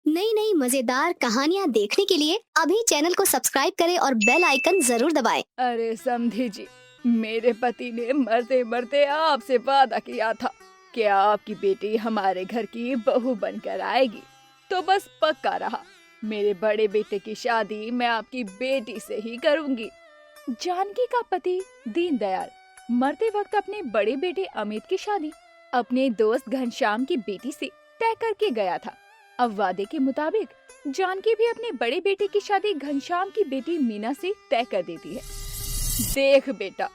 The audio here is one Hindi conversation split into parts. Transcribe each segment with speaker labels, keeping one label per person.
Speaker 1: नई नई मजेदार कहानियाँ देखने के लिए अभी चैनल को सब्सक्राइब करें और बेल आइकन जरूर दबाएं।
Speaker 2: अरे समधी जी, मेरे पति ने मरते मरते आपसे वादा किया था कि आपकी बेटी हमारे घर की बहू बनकर आएगी। तो बस पक्का रहा, मेरे बड़े बेटे की शादी मैं आपकी बेटी से ही करूंगी। जानकी का पति दीनदयाल मरते वक्त अपने बड़े बेटे अमित की शादी अपने दोस्त घनश्याम की बेटी से तय करके गया था। अब वादे के मुताबिक जानकी भी अपने बड़े बेटे की शादी घनश्याम की बेटी मीना से तय कर देती है। देख बेटा,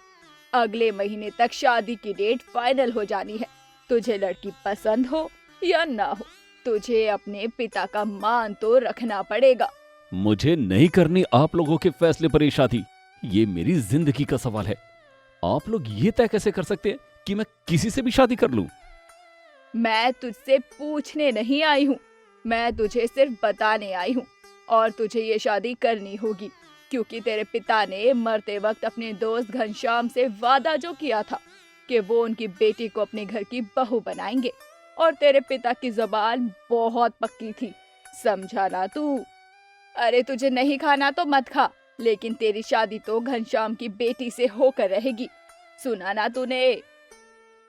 Speaker 2: अगले महीने तक शादी की डेट फाइनल हो जानी है। तुझे लड़की पसंद हो या ना हो, तुझे अपने पिता का मान तो रखना पड़ेगा।
Speaker 3: मुझे नहीं करनी आप लोगों के फैसले पर ये शादी। ये मेरी जिंदगी का सवाल है। आप लोग ये तय कैसे कर सकते हैं कि मैं किसी से भी शादी कर लूं?
Speaker 2: मैं तुझसे पूछने नहीं आई हूँ, मैं तुझे सिर्फ बताने आई हूँ। और तुझे ये शादी करनी होगी क्योंकि तेरे पिता ने मरते वक्त अपने दोस्त घनश्याम से वादा जो किया था कि वो उनकी बेटी को अपने घर की बहू बनाएंगे। और तेरे पिता की जुबान बहुत पक्की थी, समझा ना तू? अरे तुझे नहीं खाना तो मत खा, लेकिन तेरी शादी तो घनश्याम की बेटी से होकर रहेगी। सुना ना तूने?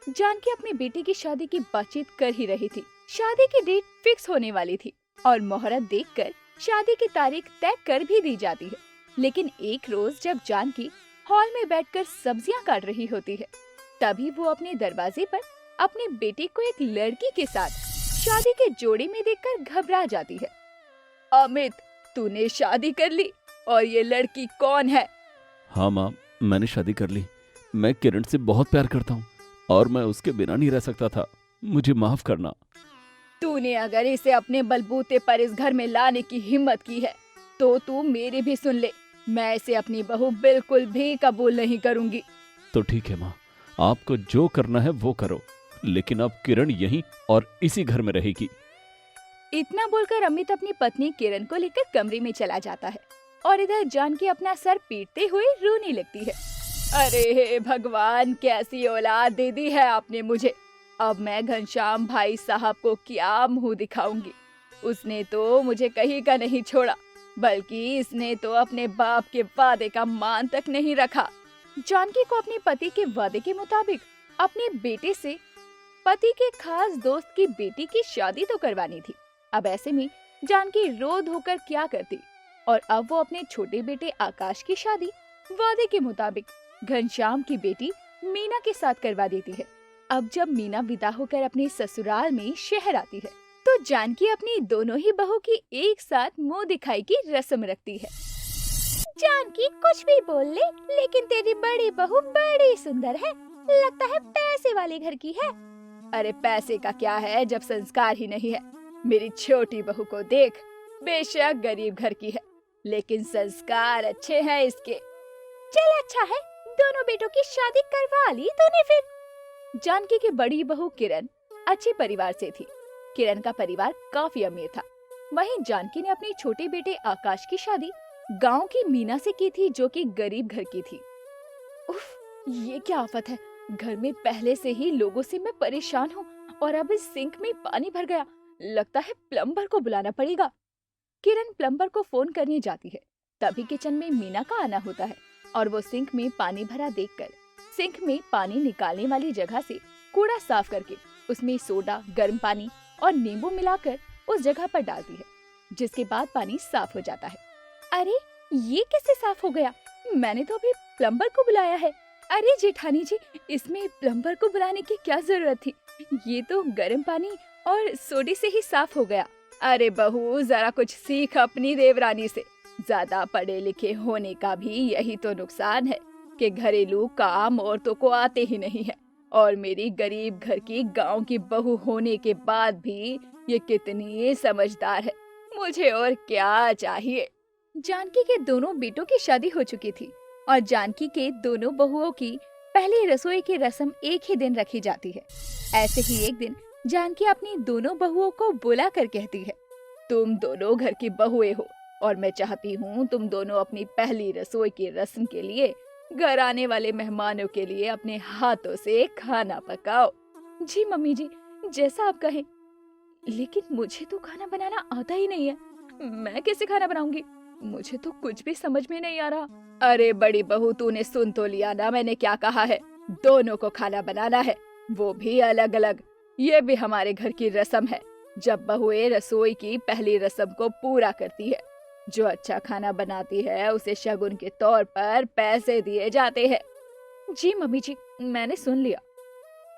Speaker 2: जानकी अपनी बेटी की शादी की बातचीत कर ही रही थी। शादी की डेट फिक्स होने वाली थी और मुहूर्त देखकर शादी की तारीख तय कर भी दी जाती है। लेकिन एक रोज जब जानकी हॉल में बैठकर सब्जियां काट रही होती है, तभी वो अपने दरवाजे पर अपनी बेटी को एक लड़की के साथ शादी के जोड़े में देखकर घबरा जाती है। अमित, तूने शादी कर ली और ये लड़की कौन है?
Speaker 3: हाँ माँ, मैंने शादी कर ली। मैं किरण से बहुत प्यार करता हूँ और मैं उसके बिना नहीं रह सकता था। मुझे माफ करना।
Speaker 2: तूने अगर इसे अपने बलबूते पर इस घर में लाने की हिम्मत की है तो तू मेरी भी सुन ले। मैं इसे अपनी बहू बिल्कुल भी कबूल नहीं करूंगी।
Speaker 3: तो ठीक है माँ, आपको जो करना है वो करो, लेकिन अब किरण यहीं और इसी घर में रहेगी।
Speaker 2: इतना बोलकर अमित अपनी पत्नी किरण को लेकर कमरे में चला जाता है और इधर जानकी अपना सर पीटते हुए रोने लगती है। अरे हे भगवान, कैसी औलाद दे दी है आपने मुझे। अब मैं घनश्याम भाई साहब को क्या मुंह दिखाऊंगी। उसने तो मुझे कहीं का नहीं छोड़ा, बल्कि इसने तो अपने बाप के वादे का मान तक नहीं रखा। जानकी को अपने पति के वादे के मुताबिक अपने बेटे से पति के खास दोस्त की बेटी की शादी तो करवानी थी। अब ऐसे में जानकी रो धोकर क्या करती, और अब वो अपने छोटे बेटे आकाश की शादी वादे के मुताबिक घनश्याम की बेटी मीना के साथ करवा देती है। अब जब मीना विदा होकर अपने ससुराल में शहर आती है, तो जानकी अपनी दोनों ही बहू की एक साथ मुंह दिखाई की रस्म रखती है। जानकी कुछ भी बोल ले, लेकिन तेरी बड़ी बहू बड़ी सुंदर है, लगता है पैसे वाले घर की है। अरे पैसे का क्या है जब संस्कार ही नहीं है। मेरी छोटी बहू को देख, बेशक गरीब घर की है, लेकिन संस्कार अच्छे हैं इसके। चल अच्छा है, दोनों बेटों की शादी करवा ली तूने फिर। जानकी की बड़ी बहू किरण अच्छे परिवार से थी। किरण का परिवार काफी अमीर था। वहीं जानकी ने अपने छोटे बेटे आकाश की शादी गांव की मीना से की थी, जो कि गरीब घर की थी। उफ, ये क्या आफत है। घर में पहले से ही लोगों से मैं परेशान हूँ और अब इस सिंक में पानी भर गया। लगता है प्लम्बर को बुलाना पड़ेगा। किरण प्लम्बर को फोन करने जाती है, तभी किचन में मीना का आना होता है और वो सिंक में पानी भरा देखकर सिंक में पानी निकालने वाली जगह से कूड़ा साफ करके उसमें सोडा, गर्म पानी और नींबू मिलाकर उस जगह पर डालती है, जिसके बाद पानी साफ हो जाता है। अरे ये कैसे साफ हो गया? मैंने तो अभी प्लम्बर को बुलाया है। अरे जेठानी जी, इसमें प्लम्बर को बुलाने की क्या जरूरत थी? ये तो गर्म पानी और सोडे से ही साफ हो गया। अरे बहू, जरा कुछ सीख अपनी देवरानी से। ज्यादा पढ़े लिखे होने का भी यही तो नुकसान है कि घरेलू काम औरतों को आते ही नहीं है। और मेरी गरीब घर की गांव की बहू होने के बाद भी ये कितनी समझदार है। मुझे और क्या चाहिए। जानकी के दोनों बेटों की शादी हो चुकी थी और जानकी के दोनों बहुओं की पहली रसोई की रस्म एक ही दिन रखी जाती है। ऐसे ही एक दिन जानकी अपनी दोनों बहुओं को बुला कर कहती है, तुम दोनों घर की बहुएं हो और मैं चाहती हूँ तुम दोनों अपनी पहली रसोई की रस्म के लिए घर आने वाले मेहमानों के लिए अपने हाथों से खाना पकाओ। जी मम्मी जी, जैसा आप कहें। लेकिन मुझे तो खाना बनाना आता ही नहीं है। मैं कैसे खाना बनाऊंगी? मुझे तो कुछ भी समझ में नहीं आ रहा। अरे बड़ी बहू, तूने सुन तो लिया ना मैंने क्या कहा है। दोनों को खाना बनाना है, वो भी अलग अलग। ये भी हमारे घर की रस्म है। जब बहुएं रसोई की पहली रस्म को पूरा करती है, जो अच्छा खाना बनाती है उसे शगुन के तौर पर पैसे दिए जाते हैं। जी मम्मी जी, मैंने सुन लिया।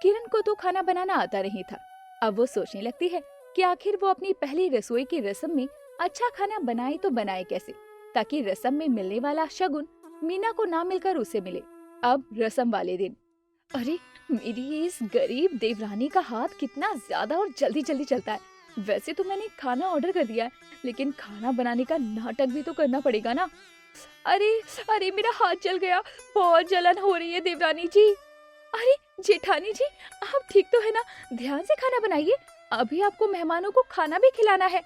Speaker 2: किरण को तो खाना बनाना आता नहीं था। अब वो सोचने लगती है कि आखिर वो अपनी पहली रसोई की रस्म में अच्छा खाना बनाए तो बनाए कैसे, ताकि रस्म में मिलने वाला शगुन मीना को ना मिलकर उसे मिले। अब रस्म वाले दिन, अरे मेरी इस गरीब देवरानी का हाथ कितना ज्यादा और जल्दी जल्दी चलता है। वैसे तो मैंने खाना ऑर्डर कर दिया है, लेकिन खाना बनाने का नाटक भी तो करना पड़ेगा ना। अरे अरे मेरा हाथ जल गया, बहुत जलन हो रही है देवरानी जी। अरे जेठानी जी, आप ठीक तो है ना? ध्यान से खाना बनाइए, अभी आपको मेहमानों को खाना भी खिलाना है।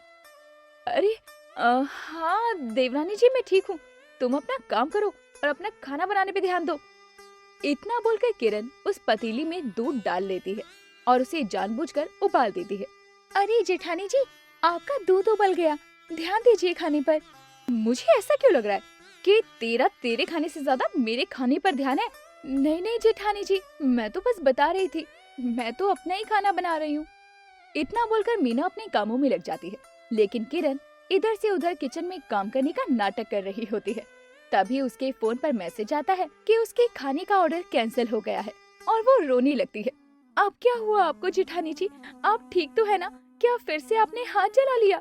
Speaker 2: अरे हाँ देवरानी जी, मैं ठीक हूँ। तुम अपना काम करो और अपना खाना बनाने पे ध्यान दो। इतना बोलकर किरण उस पतीली में दूध डाल लेती है और उसे जानबूझकर उबाल देती है। अरे जेठानी जी, आपका दूध उबल गया, ध्यान दीजिए खाने पर। मुझे ऐसा क्यों लग रहा है कि तेरे खाने से ज्यादा मेरे खाने पर ध्यान है? नहीं नहीं जेठानी जी, मैं तो बस बता रही थी, मैं तो अपना ही खाना बना रही हूँ। इतना बोलकर मीना अपने कामों में लग जाती है, लेकिन किरण इधर से उधर किचन में काम करने का नाटक कर रही होती है। तभी उसके फोन पर मैसेज आता है कि उसके खाने का ऑर्डर कैंसिल हो गया है और वो रोने लगती है। अब क्या हुआ आपको जेठानी जी? आप ठीक तो है ना? क्या फिर से आपने हाथ जला लिया?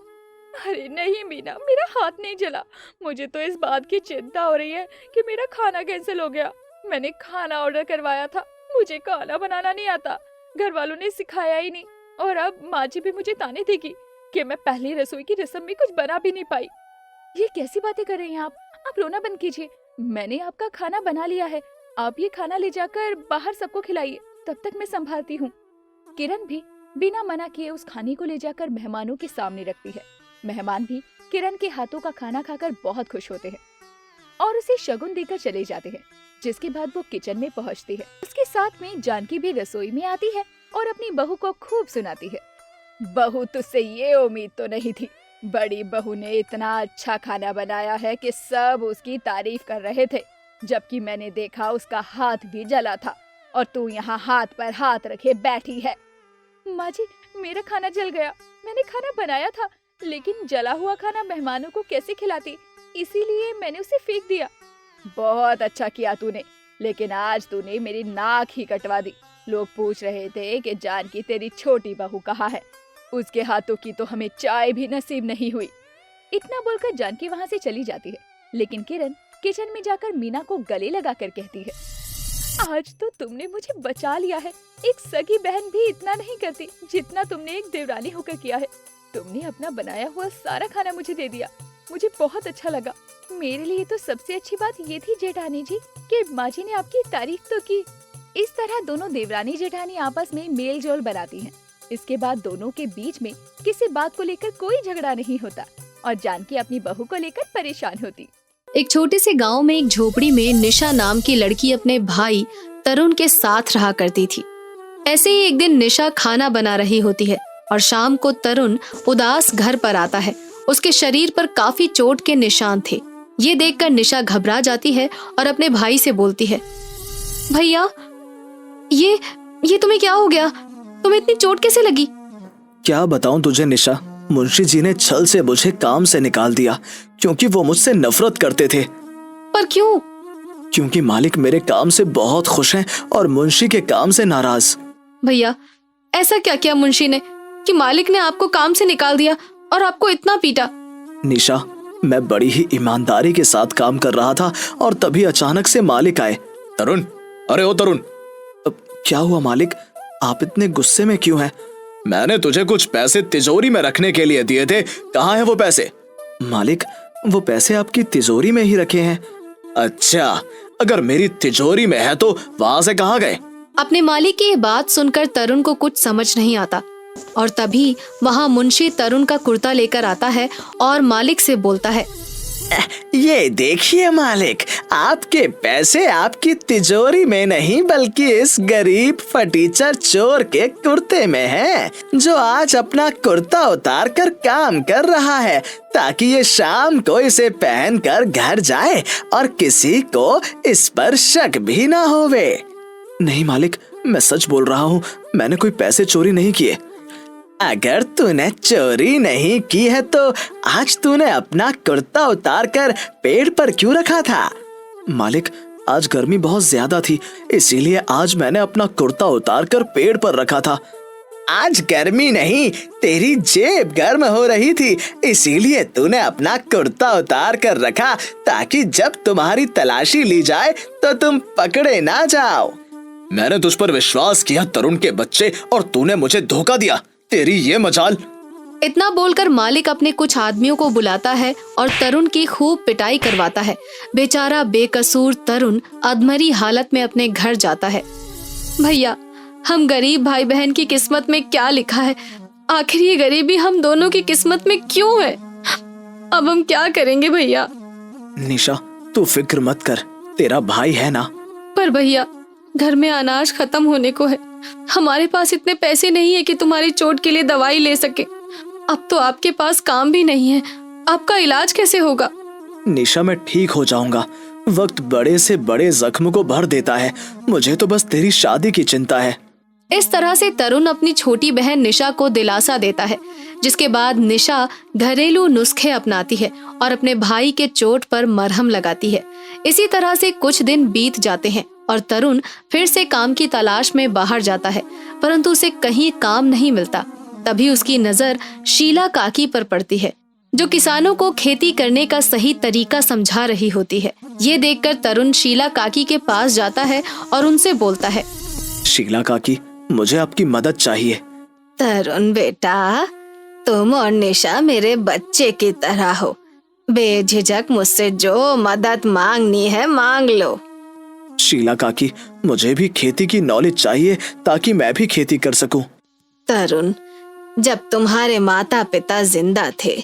Speaker 2: अरे नहीं मीना, मेरा हाथ नहीं जला। मुझे तो इस बात की चिंता हो रही है कि मेरा खाना कैंसिल हो गया। मैंने खाना ऑर्डर करवाया था, मुझे खाना बनाना नहीं आता, घर वालों ने सिखाया ही नहीं, और अब माँ जी भी मुझे ताने देगी कि मैं पहली रसोई की रस्म में कुछ बना भी नहीं पाई। ये कैसी बातें कर रही हैं आप रोना बंद कीजिए। मैंने आपका खाना बना लिया है, आप ये खाना ले जाकर बाहर सबको खिलाइए, तब तक मैं संभालती हूँ। किरण भी बिना मना किए उस खाने को ले जाकर मेहमानों के सामने रखती है। मेहमान भी किरण के हाथों का खाना खाकर बहुत खुश होते हैं और उसे शगुन देकर चले जाते हैं। जिसके बाद वो किचन में पहुंचती है। उसके साथ में जानकी भी रसोई में आती है और अपनी बहू को खूब सुनाती है। बहू, तुझसे ये उम्मीद तो नहीं थी। बड़ी बहू ने इतना अच्छा खाना बनाया है कि सब उसकी तारीफ कर रहे थे, जबकि मैंने देखा उसका हाथ भी जला था और तू यहाँ हाथ पर हाथ रखे बैठी है। माँ जी, मेरा खाना जल गया। मैंने खाना बनाया था, लेकिन जला हुआ खाना मेहमानों को कैसे खिलाती, इसीलिए मैंने उसे फेंक दिया। बहुत अच्छा किया तूने, लेकिन आज तूने मेरी नाक ही कटवा दी। लोग पूछ रहे थे कि जानकी तेरी छोटी बहू कहाँ है, उसके हाथों की तो हमें चाय भी नसीब नहीं हुई। इतना बोलकर जानकी वहाँ से चली जाती है, लेकिन किरण किचन में जाकर मीना को गले लगाकर कहती है, आज तो तुमने मुझे बचा लिया है। एक सगी बहन भी इतना नहीं करती जितना तुमने एक देवरानी होकर किया है। तुमने अपना बनाया हुआ सारा खाना मुझे दे दिया, मुझे बहुत अच्छा लगा। मेरे लिए तो सबसे अच्छी बात ये थी जेठानी जी कि माँ जी ने आपकी तारीफ तो की। इस तरह दोनों देवरानी जेठानी आपस में मेल जोल बनाती हैं। इसके बाद दोनों के बीच में किसी बात को लेकर कोई झगड़ा नहीं होता और जानकी अपनी बहू को लेकर परेशान होती।
Speaker 1: एक छोटे से गांव में एक झोपड़ी में निशा नाम की लड़की अपने भाई तरुण के साथ रहा करती थी। ऐसे ही एक दिन निशा खाना बना रही होती है और शाम को तरुण उदास घर पर आता है। उसके शरीर पर काफी चोट के निशान थे। ये देखकर निशा घबरा जाती है और अपने भाई से बोलती है, भैया ये तुम्हें क्या हो गया? तुम्हें इतनी चोट कैसे लगी?
Speaker 4: क्या बताऊं तुझे निशा, मुंशी जी ने छल से मुझे काम से निकाल दिया क्योंकि वो मुझसे नफरत करते थे।
Speaker 1: पर क्यों?
Speaker 4: क्योंकि मालिक मेरे काम से बहुत खुश हैं और मुंशी के काम से नाराज।
Speaker 1: भैया, ऐसा क्या किया मुंशी ने कि मालिक ने आपको काम से निकाल दिया और आपको इतना पीटा?
Speaker 4: निशा, मैं बड़ी ही ईमानदारी के साथ काम कर रहा था और तभी अचानक से मालिक आए। तरुण, अरे ओ तरुण। क्या हुआ मालिक, आप इतने गुस्से में क्यों हैं? मैंने तुझे कुछ पैसे तिजोरी में रखने के लिए दिए थे, कहाँ हैं वो पैसे? मालिक, वो पैसे आपकी तिजोरी में ही रखे हैं। अच्छा, अगर मेरी तिजोरी में है तो वहां से कहाँ गए?
Speaker 1: अपने मालिक की ये बात सुनकर तरुण को कुछ समझ नहीं आता और तभी वहाँ मुंशी तरुण का कुर्ता लेकर आता है और मालिक से बोलता है,
Speaker 4: ये देखिए मालिक, आपके पैसे आपकी तिजोरी में नहीं बल्कि इस गरीब फटीचर चोर के कुर्ते में हैं, जो आज अपना कुर्ता उतार कर काम कर रहा है ताकि ये शाम को इसे पहनकर घर जाए और किसी को इस पर शक भी ना होवे। नहीं मालिक, मैं सच बोल रहा हूँ, मैंने कोई पैसे चोरी नहीं किए। अगर तूने चोरी नहीं की है तो आज तूने अपना कुर्ता उतार कर पेड़ पर क्यों रखा था? मालिक, आज गर्मी बहुत ज्यादा थी, इसीलिए आज मैंने अपना कुर्ता उतार कर पेड़ पर रखा था। आज गर्मी नहीं, तेरी जेब गर्म हो रही थी, इसीलिए तूने अपना कुर्ता उतार कर रखा ताकि जब तुम्हारी तलाशी ली जाए तो तुम पकड़े ना जाओ। मैंने तुझ पर विश्वास किया तरुण के बच्चे, और तूने मुझे धोखा दिया। तेरी ये मजाल।
Speaker 1: इतना बोलकर मालिक अपने कुछ आदमियों को बुलाता है और तरुण की खूब पिटाई करवाता है। बेचारा बेकसूर तरुण अधमरी हालत में अपने घर जाता है। भैया, हम गरीब भाई बहन की किस्मत में क्या लिखा है? आखिर ये गरीबी हम दोनों की किस्मत में क्यों है? अब हम क्या करेंगे भैया?
Speaker 4: निशा, तू फिक्र मत कर, तेरा भाई है ना।
Speaker 1: पर भैया, घर में अनाज खत्म होने को है, हमारे पास इतने पैसे नहीं है कि तुम्हारी चोट के लिए दवाई ले सके। अब तो आपके पास काम भी नहीं है, आपका इलाज कैसे होगा?
Speaker 4: निशा, मैं ठीक हो जाऊंगा। वक्त बड़े से बड़े जख्म को भर देता है, मुझे तो बस तेरी शादी की चिंता है।
Speaker 1: इस तरह से तरुण अपनी छोटी बहन निशा को दिलासा देता है, जिसके बाद निशा घरेलू नुस्खे अपनाती है और अपने भाई के चोट पर मरहम लगाती है। इसी तरह से कुछ दिन बीत जाते हैं और तरुण फिर से काम की तलाश में बाहर जाता है, परंतु उसे कहीं काम नहीं मिलता। तभी उसकी नजर शीला काकी पर पड़ती है, जो किसानों को खेती करने का सही तरीका समझा रही होती है। ये देखकर तरुण शीला काकी के पास जाता है और उनसे बोलता है,
Speaker 4: शीला काकी, मुझे आपकी मदद चाहिए।
Speaker 1: तरुण बेटा, तुम और निशा मेरे बच्चे की तरह हो, बेझिझक मुझसे जो मदद मांगनी है मांग लो।
Speaker 4: शीला काकी, मुझे भी खेती की नॉलेज चाहिए ताकि मैं भी खेती कर सकूं।
Speaker 1: तरुण, जब तुम्हारे माता पिता जिंदा थे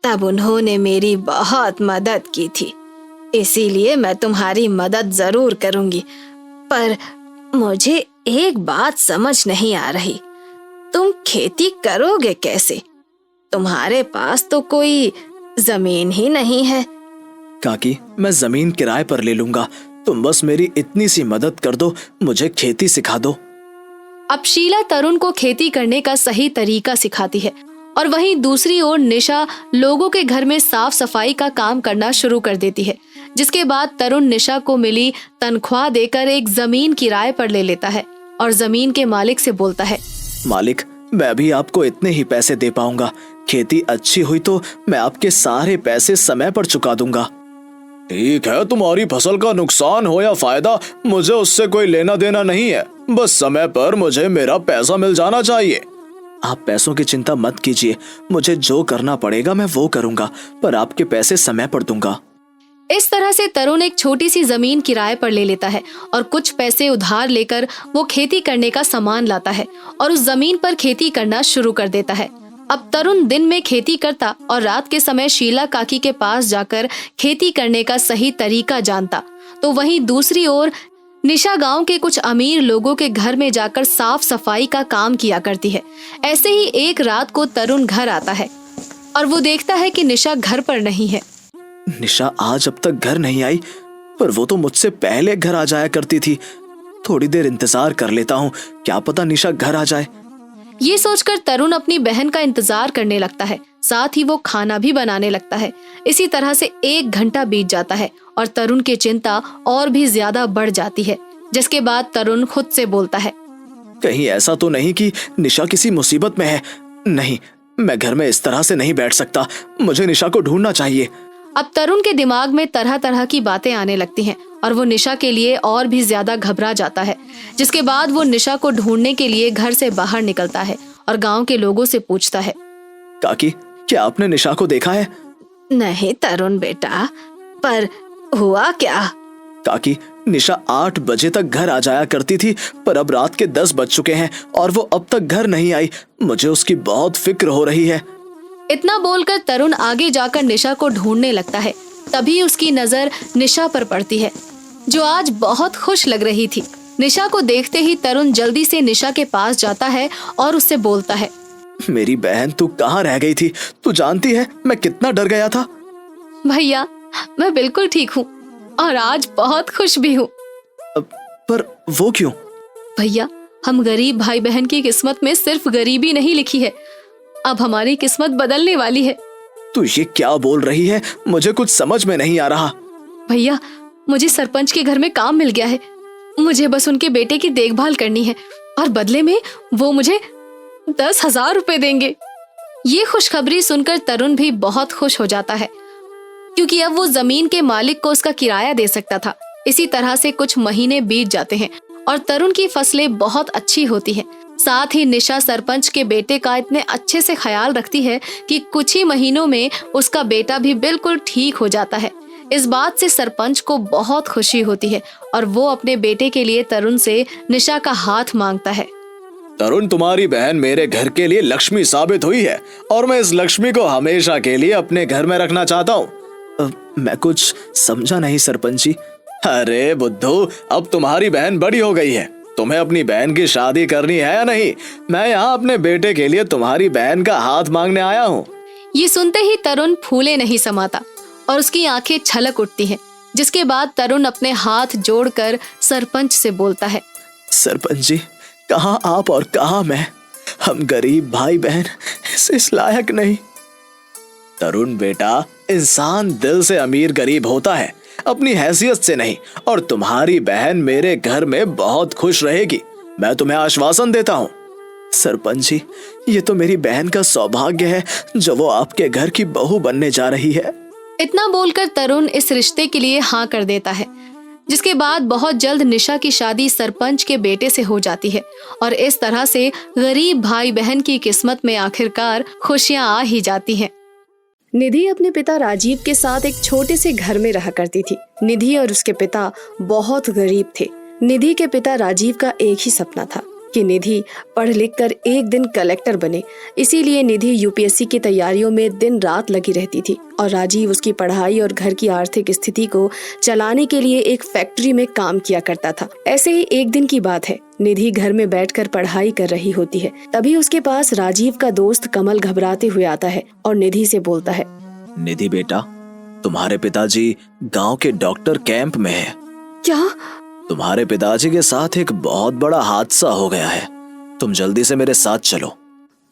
Speaker 1: तब उन्होंने मेरी बहुत मदद की थी, इसीलिए मैं तुम्हारी मदद जरूर करूंगी। पर मुझे एक बात समझ नहीं आ रही, तुम खेती करोगे कैसे? तुम्हारे पास तो कोई जमीन ही नहीं है।
Speaker 4: काकी, मैं जमीन किराए पर ले लूंगा, तुम बस मेरी इतनी सी मदद कर दो, मुझे खेती सिखा दो।
Speaker 1: अब शीला तरुण को खेती करने का सही तरीका सिखाती है और वहीं दूसरी ओर निशा लोगों के घर में साफ सफाई का काम करना शुरू कर देती है, जिसके बाद तरुण निशा को मिली तनख्वाह देकर एक जमीन किराए पर ले लेता है और जमीन के मालिक से बोलता है,
Speaker 4: मालिक, मैं भी आपको इतने ही पैसे दे पाऊंगा, खेती अच्छी हुई तो मैं आपके सारे पैसे समय पर चुका दूंगा। ठीक है, तुम्हारी फसल का नुकसान हो या फायदा, मुझे उससे कोई लेना देना नहीं है, बस समय पर मुझे मेरा पैसा मिल जाना चाहिए। आप पैसों की चिंता मत कीजिए, मुझे जो करना पड़ेगा मैं वो करूंगा, पर आपके पैसे समय पर दूंगा।
Speaker 1: इस तरह से तरुण एक छोटी सी जमीन किराए पर ले लेता है और कुछ पैसे उधार लेकर वो खेती करने का सामान लाता है और उस जमीन पर खेती करना शुरू कर देता है। अब तरुण दिन में खेती करता और रात के समय शीला काकी के पास जाकर खेती करने का सही तरीका जानता। तो वहीं दूसरी ओर निशा गांव के कुछ अमीर लोगों के घर में जाकर साफ सफाई का काम किया करती है। ऐसे ही एक रात को तरुण घर आता है और वो देखता है कि निशा घर पर नहीं है।
Speaker 4: निशा आज अब तक घर नहीं आई, पर वो तो मुझसे पहले घर आ जाया करती थी। थोड़ी देर इंतजार कर लेता हूँ, क्या पता निशा घर आ जाए।
Speaker 1: ये सोचकर तरुण अपनी बहन का इंतजार करने लगता है, साथ ही वो खाना भी बनाने लगता है। इसी तरह से 1 घंटा बीत जाता है और तरुण की चिंता और भी ज्यादा बढ़ जाती है, जिसके बाद तरुण खुद से बोलता है,
Speaker 4: कहीं ऐसा तो नहीं कि निशा किसी मुसीबत में है? नहीं, मैं घर में इस तरह से नहीं बैठ सकता, मुझे निशा को ढूंढना चाहिए।
Speaker 1: अब तरुण के दिमाग में तरह तरह की बातें आने लगती हैं और वो निशा के लिए और भी ज्यादा घबरा जाता है, जिसके बाद वो निशा को ढूंढने के लिए घर से बाहर निकलता है और गांव के लोगों से पूछता है,
Speaker 4: काकी, क्या आपने निशा को देखा है?
Speaker 1: नहीं तरुण बेटा, पर हुआ क्या?
Speaker 4: काकी, निशा 8 बजे तक घर आ जाया करती थी, पर अब रात के 10 बज चुके हैं और वो अब तक घर नहीं आई। मुझे उसकी बहुत फिक्र हो रही है।
Speaker 1: इतना बोलकर तरुण आगे जाकर निशा को ढूंढने लगता है। तभी उसकी नजर निशा पर पड़ती है, जो आज बहुत खुश लग रही थी। निशा को देखते ही तरुण जल्दी से निशा के पास जाता है और उससे बोलता है,
Speaker 4: मेरी बहन, तू कहाँ रह गई थी? तू जानती है मैं कितना डर गया था।
Speaker 1: भैया मैं बिल्कुल ठीक हूँ और आज बहुत खुश भी हूँ।
Speaker 4: पर वो क्यों?
Speaker 1: भैया, हम गरीब भाई बहन की किस्मत में सिर्फ गरीबी नहीं लिखी है, अब हमारी किस्मत बदलने वाली है।
Speaker 4: तू ये क्या बोल रही है? मुझे कुछ समझ में नहीं आ रहा।
Speaker 1: भैया, मुझे सरपंच के घर में काम मिल गया है। मुझे बस उनके बेटे की देखभाल करनी है और बदले में वो मुझे 10,000 रुपए देंगे। ये खुशखबरी सुनकर तरुण भी बहुत खुश हो जाता है, क्योंकि अब वो जमीन के मालिक को उसका किराया दे सकता था। इसी तरह से कुछ महीने बीत जाते हैं और तरुण की फसलें बहुत अच्छी होती हैं। साथ ही निशा सरपंच के बेटे का इतने अच्छे से ख्याल रखती है कि कुछ ही महीनों में उसका बेटा भी बिल्कुल ठीक हो जाता है। इस बात से सरपंच को बहुत खुशी होती है और वो अपने बेटे के लिए तरुण से निशा का हाथ मांगता है।
Speaker 4: तरुण, तुम्हारी बहन मेरे घर के लिए लक्ष्मी साबित हुई है और मैं इस लक्ष्मी को हमेशा के लिए अपने घर में रखना चाहता हूँ। मैं कुछ समझा नहीं सरपंच जी। अरे बुद्धू, अब तुम्हारी बहन बड़ी हो गई है, तुम्हें अपनी बहन की शादी करनी है या नहीं? मैं यहाँ अपने बेटे के लिए तुम्हारी बहन का हाथ मांगने आया हूँ।
Speaker 1: ये सुनते ही तरुण फूले नहीं समाता और उसकी आंखें छलक उठती हैं, जिसके बाद तरुण अपने हाथ जोड़कर सरपंच से बोलता है,
Speaker 4: सरपंच जी, कहाँ आप और कहाँ मैं, हम गरीब भाई बहन इस लायक नहीं। तरुण बेटा, इंसान दिल से अमीर गरीब होता है, अपनी हैसियत से नहीं, और तुम्हारी बहन मेरे घर में बहुत खुश रहेगी, मैं तुम्हें आश्वासन देता हूँ। सरपंच जी, ये तो मेरी बहन का सौभाग्य है जो वो आपके घर की बहू बनने जा रही है।
Speaker 1: इतना बोलकर तरुण इस रिश्ते के लिए हाँ कर देता है, जिसके बाद बहुत जल्द निशा की शादी सरपंच के बेटे से हो जाती है और इस तरह से गरीब भाई बहन की किस्मत में आखिरकार खुशियां आ ही जाती हैं। निधि अपने पिता राजीव के साथ एक छोटे से घर में रहा करती थी। निधि और उसके पिता बहुत गरीब थे। निधि के पिता राजीव का एक ही सपना था कि निधि पढ़ लिख कर एक दिन कलेक्टर बने। इसीलिए निधि यूपीएससी की तैयारियों में दिन रात लगी रहती थी और राजीव उसकी पढ़ाई और घर की आर्थिक स्थिति को चलाने के लिए एक फैक्ट्री में काम किया करता था। ऐसे ही एक दिन की बात है, निधि घर में बैठकर पढ़ाई कर रही होती है। तभी उसके पास राजीव का दोस्त कमल घबराते हुए आता है और निधि से बोलता है,
Speaker 4: निधि बेटा, तुम्हारे पिताजी गांव के डॉक्टर कैंप में है।
Speaker 1: क्या?
Speaker 4: तुम्हारे पिताजी के साथ एक बहुत बड़ा हादसा हो गया है, तुम जल्दी से मेरे साथ चलो।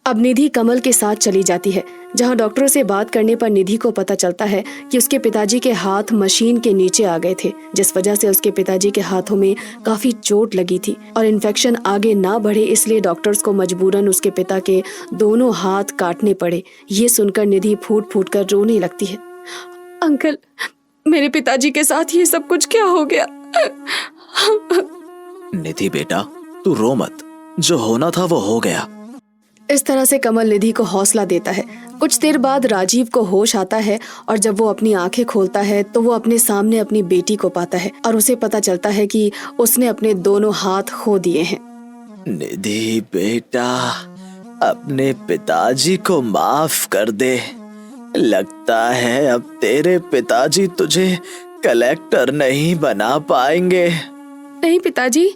Speaker 1: अब निधि कमल के साथ चली जाती है, जहां डॉक्टरों से बात करने पर निधि को पता चलता है कि उसके पिताजी के हाथ मशीन के नीचे आ गए थे, जिस वजह से उसके पिताजी के हाथों में काफी चोट लगी थी और इन्फेक्शन आगे ना बढ़े इसलिए डॉक्टर्स को मजबूरन उसके पिता के दोनों हाथ काटने पड़े। ये सुनकर निधि फूट फूट कर रोने लगती है। अंकल, मेरे पिताजी के साथ ये सब कुछ क्या हो गया?
Speaker 4: निधि बेटा, तू रो मत, जो होना था वो हो गया।
Speaker 1: इस तरह से कमल निधि को हौसला देता है। कुछ देर बाद राजीव को होश आता है और जब वो अपनी आंखें खोलता है तो वो अपने सामने अपनी बेटी को पाता है और उसे पता चलता है कि उसने अपने दोनों हाथ खो दिए हैं।
Speaker 4: निधि बेटा, अपने पिताजी को माफ कर दे। लगता है अब तेरे पिताजी तुझे कलेक्टर नहीं बना पाएंगे।
Speaker 1: नहीं पिताजी,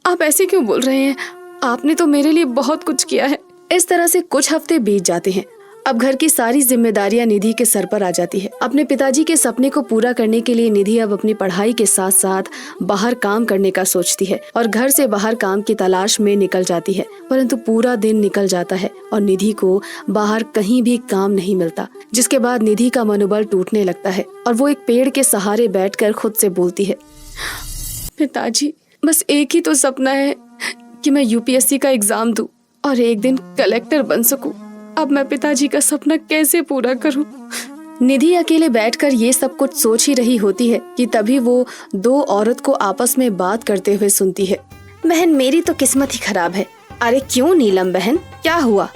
Speaker 1: आप ऐसे क्यों बोल रहे हैं? आपने तो मेरे लिए बहुत कुछ किया है। इस तरह से कुछ हफ्ते बीत जाते हैं। अब घर की सारी जिम्मेदारियां निधि के सर पर आ जाती है। अपने पिताजी के सपने को पूरा करने के लिए निधि अब अपनी पढ़ाई के साथ साथ बाहर काम करने का सोचती है और घर से बाहर काम की तलाश में निकल जाती है। परंतु पूरा दिन निकल जाता है और निधि को बाहर कहीं भी काम नहीं मिलता, जिसके बाद निधि का मनोबल टूटने लगता है और वो एक पेड़ के सहारे बैठकर खुद से बोलती है, पिताजी, बस एक ही तो सपना है कि मैं यूपीएससी का एग्जाम दूं और एक दिन कलेक्टर बन सकूं। अब मैं पिताजी का सपना कैसे पूरा करूं? निधि अकेले बैठकर ये सब कुछ सोच ही रही होती है कि तभी वो दो औरत को आपस में बात करते हुए सुनती है। बहन, मेरी तो किस्मत ही खराब है। अरे क्यों नीलम बहन, क्या हुआ?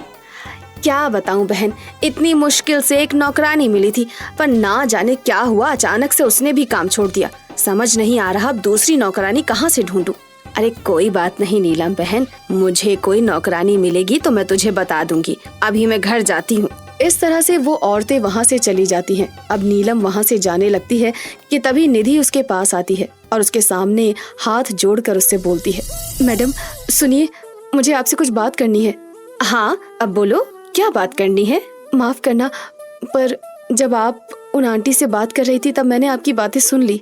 Speaker 1: क्या बताऊं बहन, इतनी मुश्किल से एक नौकरानी मिली थी, पर ना जाने क्या हुआ, अचानक से उसने भी काम छोड़ दिया। समझ नहीं आ रहा अब दूसरी नौकरानी कहाँ से ढूंढूं। अरे कोई बात नहीं नीलम बहन, मुझे कोई नौकरानी मिलेगी तो मैं तुझे बता दूंगी। अभी मैं घर जाती हूँ। इस तरह से वो औरतें वहाँ से चली जाती हैं। अब नीलम वहाँ से जाने लगती है कि तभी निधि उसके पास आती है और उसके सामने हाथ जोड़कर उससे बोलती है, मैडम सुनिए, मुझे आपसे कुछ बात करनी है। हाँ अब बोलो, क्या बात करनी है? माफ करना, पर जब आप उन आंटी से बात कर रही थी तब मैंने आपकी बातें सुन ली।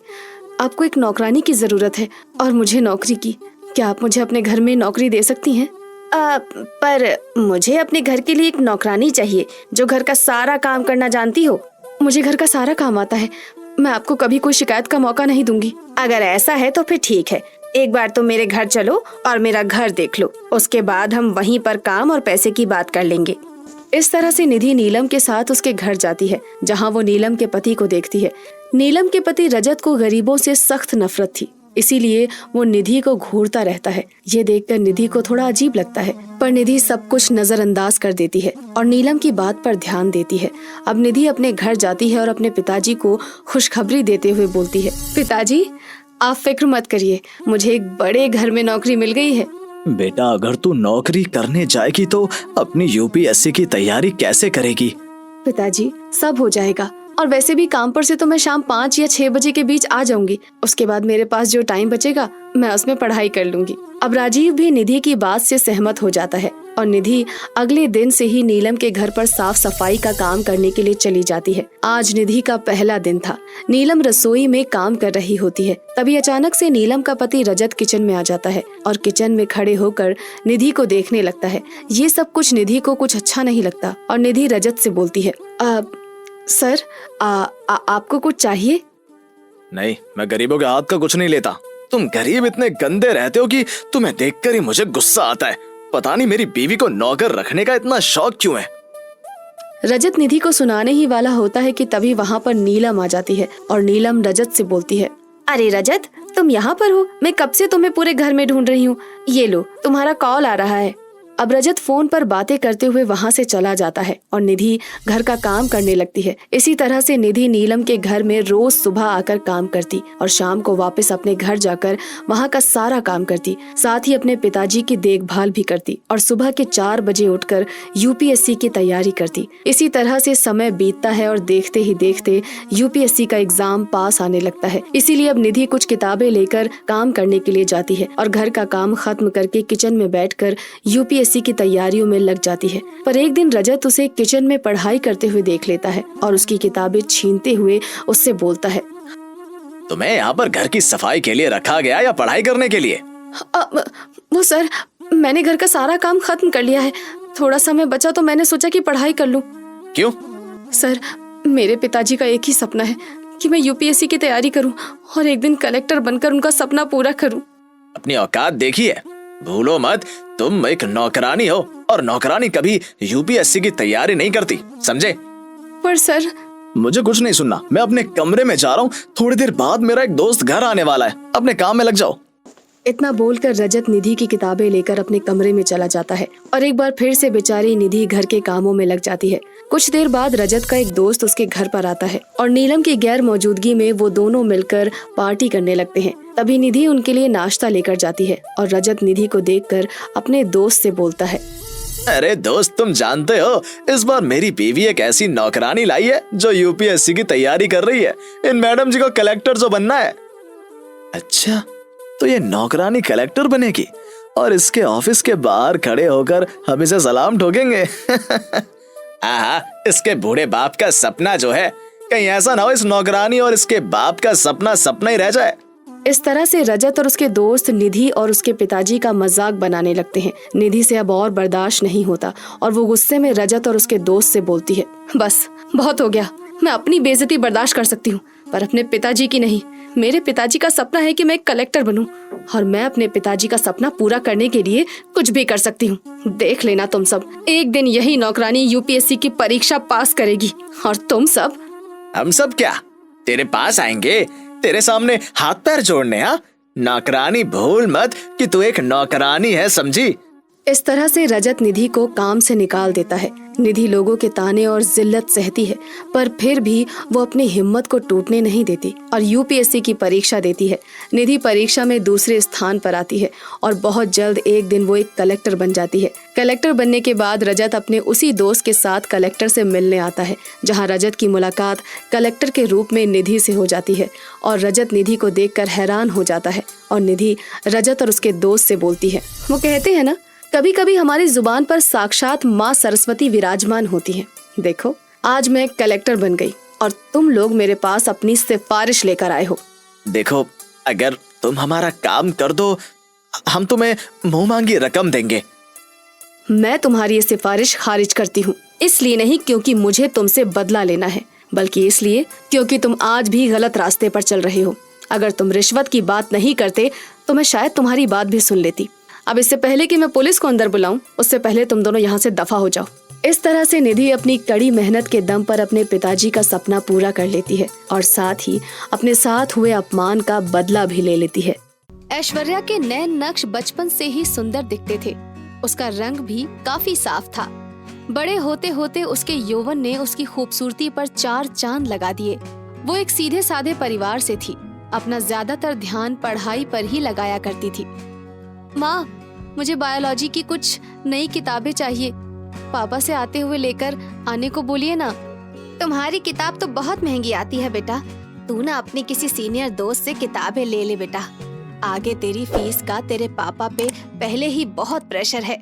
Speaker 1: आपको एक नौकरानी की जरूरत है और मुझे नौकरी की। क्या आप मुझे अपने घर में नौकरी दे सकती हैं? पर मुझे अपने घर के लिए एक नौकरानी चाहिए जो घर का सारा काम करना जानती हो। मुझे घर का सारा काम आता है, मैं आपको कभी कोई शिकायत का मौका नहीं दूंगी। अगर ऐसा है तो फिर ठीक है, एक बार तो मेरे घर चलो और मेरा घर देख लो, उसके बाद हम वहीं पर काम और पैसे की बात कर लेंगे। इस तरह से निधि नीलम के साथ उसके घर जाती है, जहाँ वो नीलम के पति को देखती है। नीलम के पति रजत को गरीबों से सख्त नफरत थी, इसीलिए वो निधि को घूरता रहता है। ये देखकर निधि को थोड़ा अजीब लगता है, पर निधि सब कुछ नजरअंदाज कर देती है और नीलम की बात पर ध्यान देती है। अब निधि अपने घर जाती है और अपने पिताजी को खुशखबरी देते हुए बोलती है, पिताजी आप फिक्र मत करिए, मुझे एक बड़े घर में नौकरी मिल गई है।
Speaker 4: बेटा अगर तू नौकरी करने जाएगी तो अपनी यूपीएससी की तैयारी कैसे करेगी?
Speaker 1: पिताजी सब हो जाएगा, और वैसे भी काम पर से तो मैं शाम 5 या 6 बजे के बीच आ जाऊंगी। उसके बाद मेरे पास जो टाइम बचेगा मैं उसमें पढ़ाई कर लूंगी। अब राजीव भी निधि की बात से सहमत हो जाता है और निधि अगले दिन से ही नीलम के घर पर साफ सफाई का काम करने के लिए चली जाती है। आज निधि का पहला दिन था। नीलम रसोई में काम कर रही होती है, तभी अचानक से नीलम का पति रजत किचन में आ जाता है और किचन में खड़े होकर निधि को देखने लगता है। ये सब कुछ निधि को कुछ अच्छा नहीं लगता और निधि रजत से बोलती है, सर आपको कुछ चाहिए?
Speaker 4: नहीं, मैं गरीबों के हाथ का कुछ नहीं लेता। तुम गरीब इतने गंदे रहते हो कि तुम्हें देखकर ही मुझे गुस्सा आता है। पता नहीं मेरी बीवी को नौकर रखने का इतना शौक क्यों है।
Speaker 1: रजत निधि को सुनाने ही वाला होता है कि तभी वहाँ पर नीलम आ जाती है और नीलम रजत से बोलती है, अरे रजत तुम यहाँ पर हो? मैं कब से तुम्हें पूरे घर में ढूंढ रही हूँ। ये लो तुम्हारा कॉल आ रहा है। अब रजत फोन पर बातें करते हुए वहाँ से चला जाता है और निधि घर का काम करने लगती है। इसी तरह से निधि नीलम के घर में रोज सुबह आकर काम करती और शाम को वापस अपने घर जाकर वहाँ का सारा काम करती, साथ ही अपने पिताजी की देखभाल भी करती और सुबह के 4 बजे उठकर यूपीएससी की तैयारी करती। इसी तरह से समय बीतता है और देखते ही देखते यूपीएससी का एग्जाम पास आने लगता है। इसीलिए अब निधि कुछ किताबें लेकर काम करने के लिए जाती है और घर का काम खत्म करके किचन में बैठकर यूपीएससी की तैयारियों में लग जाती है। पर एक दिन रजत उसे किचन में पढ़ाई करते हुए देख लेता है और उसकी किताबें छीनते हुए उससे बोलता है,
Speaker 4: तुम्हें यहाँ पर घर की सफाई के लिए रखा गया या पढ़ाई करने के लिए?
Speaker 1: वो सर, मैंने घर का सारा काम खत्म कर लिया है, थोड़ा समय बचा तो मैंने सोचा कि पढ़ाई कर लूं।
Speaker 4: क्यों?
Speaker 1: सर मेरे पिताजी का एक ही सपना है कि मैं यूपीएससी की तैयारी करूं और एक दिन कलेक्टर बनकर उनका सपना पूरा करूं।
Speaker 4: अपनी औकात देखी है, भूलो मत तुम एक नौकरानी हो और नौकरानी कभी यूपीएससी की तैयारी नहीं करती, समझे?
Speaker 1: पर सर,
Speaker 4: मुझे कुछ नहीं सुनना, मैं अपने कमरे में जा रहा हूँ। थोड़ी देर बाद मेरा एक दोस्त घर आने वाला है, अपने काम में लग जाओ।
Speaker 1: इतना बोलकर रजत निधि की किताबें लेकर अपने कमरे में चला जाता है और एक बार फिर से बेचारी निधि घर के कामों में लग जाती है। कुछ देर बाद रजत का एक दोस्त उसके घर पर आता है और नीलम की गैर मौजूदगी में वो दोनों मिलकर पार्टी करने लगते हैं। तभी निधि उनके लिए नाश्ता लेकर जाती है और रजत निधि को देखकर अपने दोस्त से बोलता है,
Speaker 4: अरे दोस्त, तुम जानते हो इस बार मेरी बीवी एक ऐसी नौकरानी लाई है जो यूपीएससी की तैयारी कर रही है। इन मैडम जी को कलेक्टर जो बनना है। अच्छा, तो ये नौकरानी कलेक्टर बनेगी और इसके ऑफिस के बाहर खड़े होकर हम इसे सलाम ठोकेंगे। आहा, इसके बूढ़े बाप का सपना जो है, कहीं ऐसा ना हो इस नौकरानी और इसके बाप का सपना सपना ही रह जाए।
Speaker 1: इस तरह से रजत और उसके दोस्त निधि और उसके पिताजी का मजाक बनाने लगते हैं। निधि से अब और बर्दाश्त नहीं होता और वो गुस्से में रजत और उसके दोस्त से बोलती है, बस बहुत हो गया, मैं अपनी बेइज्जती बर्दाश्त कर सकती हूँ पर अपने पिताजी की नहीं। मेरे पिताजी का सपना है कि मैं एक कलेक्टर बनूं और मैं अपने पिताजी का सपना पूरा करने के लिए कुछ भी कर सकती हूँ। देख लेना तुम सब, एक दिन यही नौकरानी यूपीएससी की परीक्षा पास करेगी और तुम सब।
Speaker 4: हम सब क्या तेरे पास आएंगे, तेरे सामने हाथ पैर जोड़ने? हाँ, नौकरानी भूल मत कि तू एक नौकरानी है, समझी?
Speaker 1: इस तरह से रजत निधि को काम से निकाल देता है। निधि लोगों के ताने और जिल्लत सहती है, पर फिर भी वो अपनी हिम्मत को टूटने नहीं देती और यूपीएससी की परीक्षा देती है। निधि परीक्षा में दूसरे स्थान पर आती है और बहुत जल्द एक दिन वो एक कलेक्टर बन जाती है। कलेक्टर बनने के बाद रजत अपने उसी दोस्त के साथ कलेक्टर से मिलने आता है, जहाँ रजत की मुलाकात कलेक्टर के रूप में निधि से हो जाती है और रजत निधि को देखकर हैरान हो जाता है और निधि रजत और उसके दोस्त से बोलती है। वो कहते हैं ना, कभी कभी हमारी जुबान पर साक्षात माँ सरस्वती विराजमान होती है। देखो, आज मैं कलेक्टर बन गई और तुम लोग मेरे पास अपनी सिफारिश लेकर आए हो।
Speaker 4: देखो, अगर तुम हमारा काम कर दो, हम तुम्हें मुंह मांगी रकम देंगे।
Speaker 1: मैं तुम्हारी ये सिफारिश खारिज करती हूँ, इसलिए नहीं क्योंकि मुझे तुमसे बदला लेना है, बल्कि इसलिए क्योंकि तुम आज भी गलत रास्ते पर चल रहे हो। अगर तुम रिश्वत की बात नहीं करते तो मैं शायद तुम्हारी बात भी सुन लेती। अब इससे पहले कि मैं पुलिस को अंदर बुलाऊं, उससे पहले तुम दोनों यहाँ से दफा हो जाओ। इस तरह से निधि अपनी कड़ी मेहनत के दम पर अपने पिताजी का सपना पूरा कर लेती है और साथ ही अपने साथ हुए अपमान का बदला भी ले लेती है। ऐश्वर्या के नए नक्श बचपन से ही सुंदर दिखते थे। उसका रंग भी काफी साफ था। बड़े होते होते उसके यौवन ने उसकी खूबसूरती पर 4 चांद लगा दिए। वो एक सीधे साधे परिवार से थी। अपना ज्यादातर ध्यान पढ़ाई पर ही लगाया करती थी। माँ, मुझे बायोलॉजी की कुछ नई किताबें चाहिए। पापा से आते हुए लेकर आने को बोलिए ना। तुम्हारी किताब तो बहुत महंगी आती है बेटा। तू ना अपने किसी सीनियर दोस्त से किताबें ले ले बेटा। आगे तेरी फीस का तेरे पापा पे पहले ही बहुत प्रेशर है।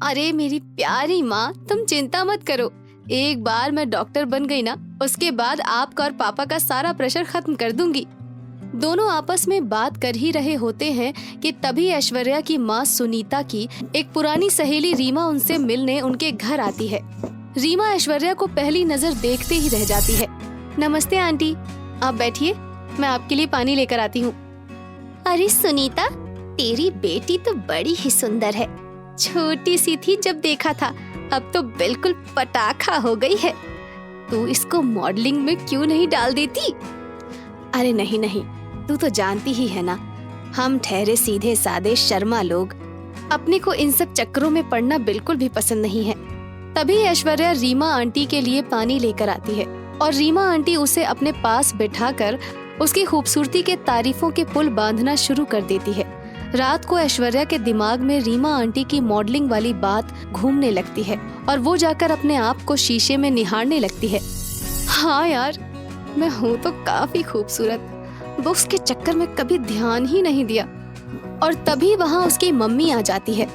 Speaker 1: अरे मेरी प्यारी माँ, तुम चिंता मत करो। एक बार मैं डॉक्टर बन गई ना, उसके बाद आपका और पापा का सारा प्रेशर खत्म कर दूंगी। दोनों आपस में बात कर ही रहे होते हैं कि तभी ऐश्वर्या की माँ सुनीता की एक पुरानी सहेली रीमा उनसे मिलने उनके घर आती है। रीमा ऐश्वर्या को पहली नजर देखते ही रह जाती है। नमस्ते आंटी, आप बैठिए, मैं आपके लिए पानी लेकर आती हूँ। अरे सुनीता, तेरी बेटी तो बड़ी ही सुंदर है। छोटी सी थी जब देखा था, अब तो बिल्कुल पटाखा हो गई है। तू इसको मॉडलिंग में क्यों नहीं डाल देती? अरे नहीं नहीं, तू तो जानती ही है ना, हम ठहरे सीधे सादे शर्मा लोग, अपने को इन सब चक्करों में पड़ना बिल्कुल भी पसंद नहीं है। तभी ऐश्वर्या रीमा आंटी के लिए पानी लेकर आती है और रीमा आंटी उसे अपने पास बिठाकर उसकी खूबसूरती के तारीफों के पुल बांधना शुरू कर देती है। रात को ऐश्वर्या के दिमाग में रीमा आंटी की मॉडलिंग वाली बात घूमने लगती है और वो जाकर अपने आप को शीशे में निहारने लगती है। हाँ यार, मैं हूँ तो काफी खूबसूरत, बुक्स के चक्कर में कभी ध्यान ही नहीं दिया। और तभी वहाँ उसकी मम्मी आ जाती है।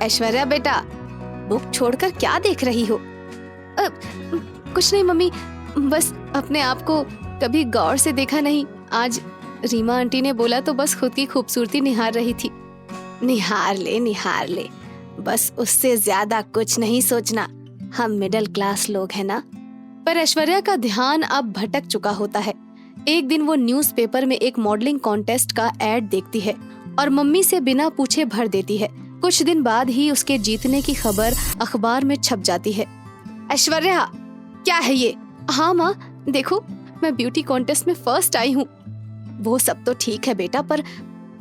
Speaker 1: ऐश्वर्या बेटा, बुक छोड़कर क्या देख रही हो? कुछ नहीं मम्मी, बस अपने आप को कभी गौर से देखा नहीं। आज रीमा आंटी ने बोला तो बस खुद की खूबसूरती निहार रही थी। निहार ले, बस उससे ज्यादा कुछ नहीं सोचना। हम मिडिल क्लास लोग हैं ना। पर ऐश्वर्या का ध्यान अब भटक चुका होता है। एक दिन वो न्यूज़पेपर में एक मॉडलिंग कॉन्टेस्ट का एड देखती है और मम्मी से बिना पूछे भर देती है। कुछ दिन बाद ही उसके जीतने की खबर अखबार में छप जाती है। ऐश्वर्या, क्या है ये? हाँ माँ, देखो मैं ब्यूटी कॉन्टेस्ट में फर्स्ट आई हूँ। वो सब तो ठीक है बेटा, पर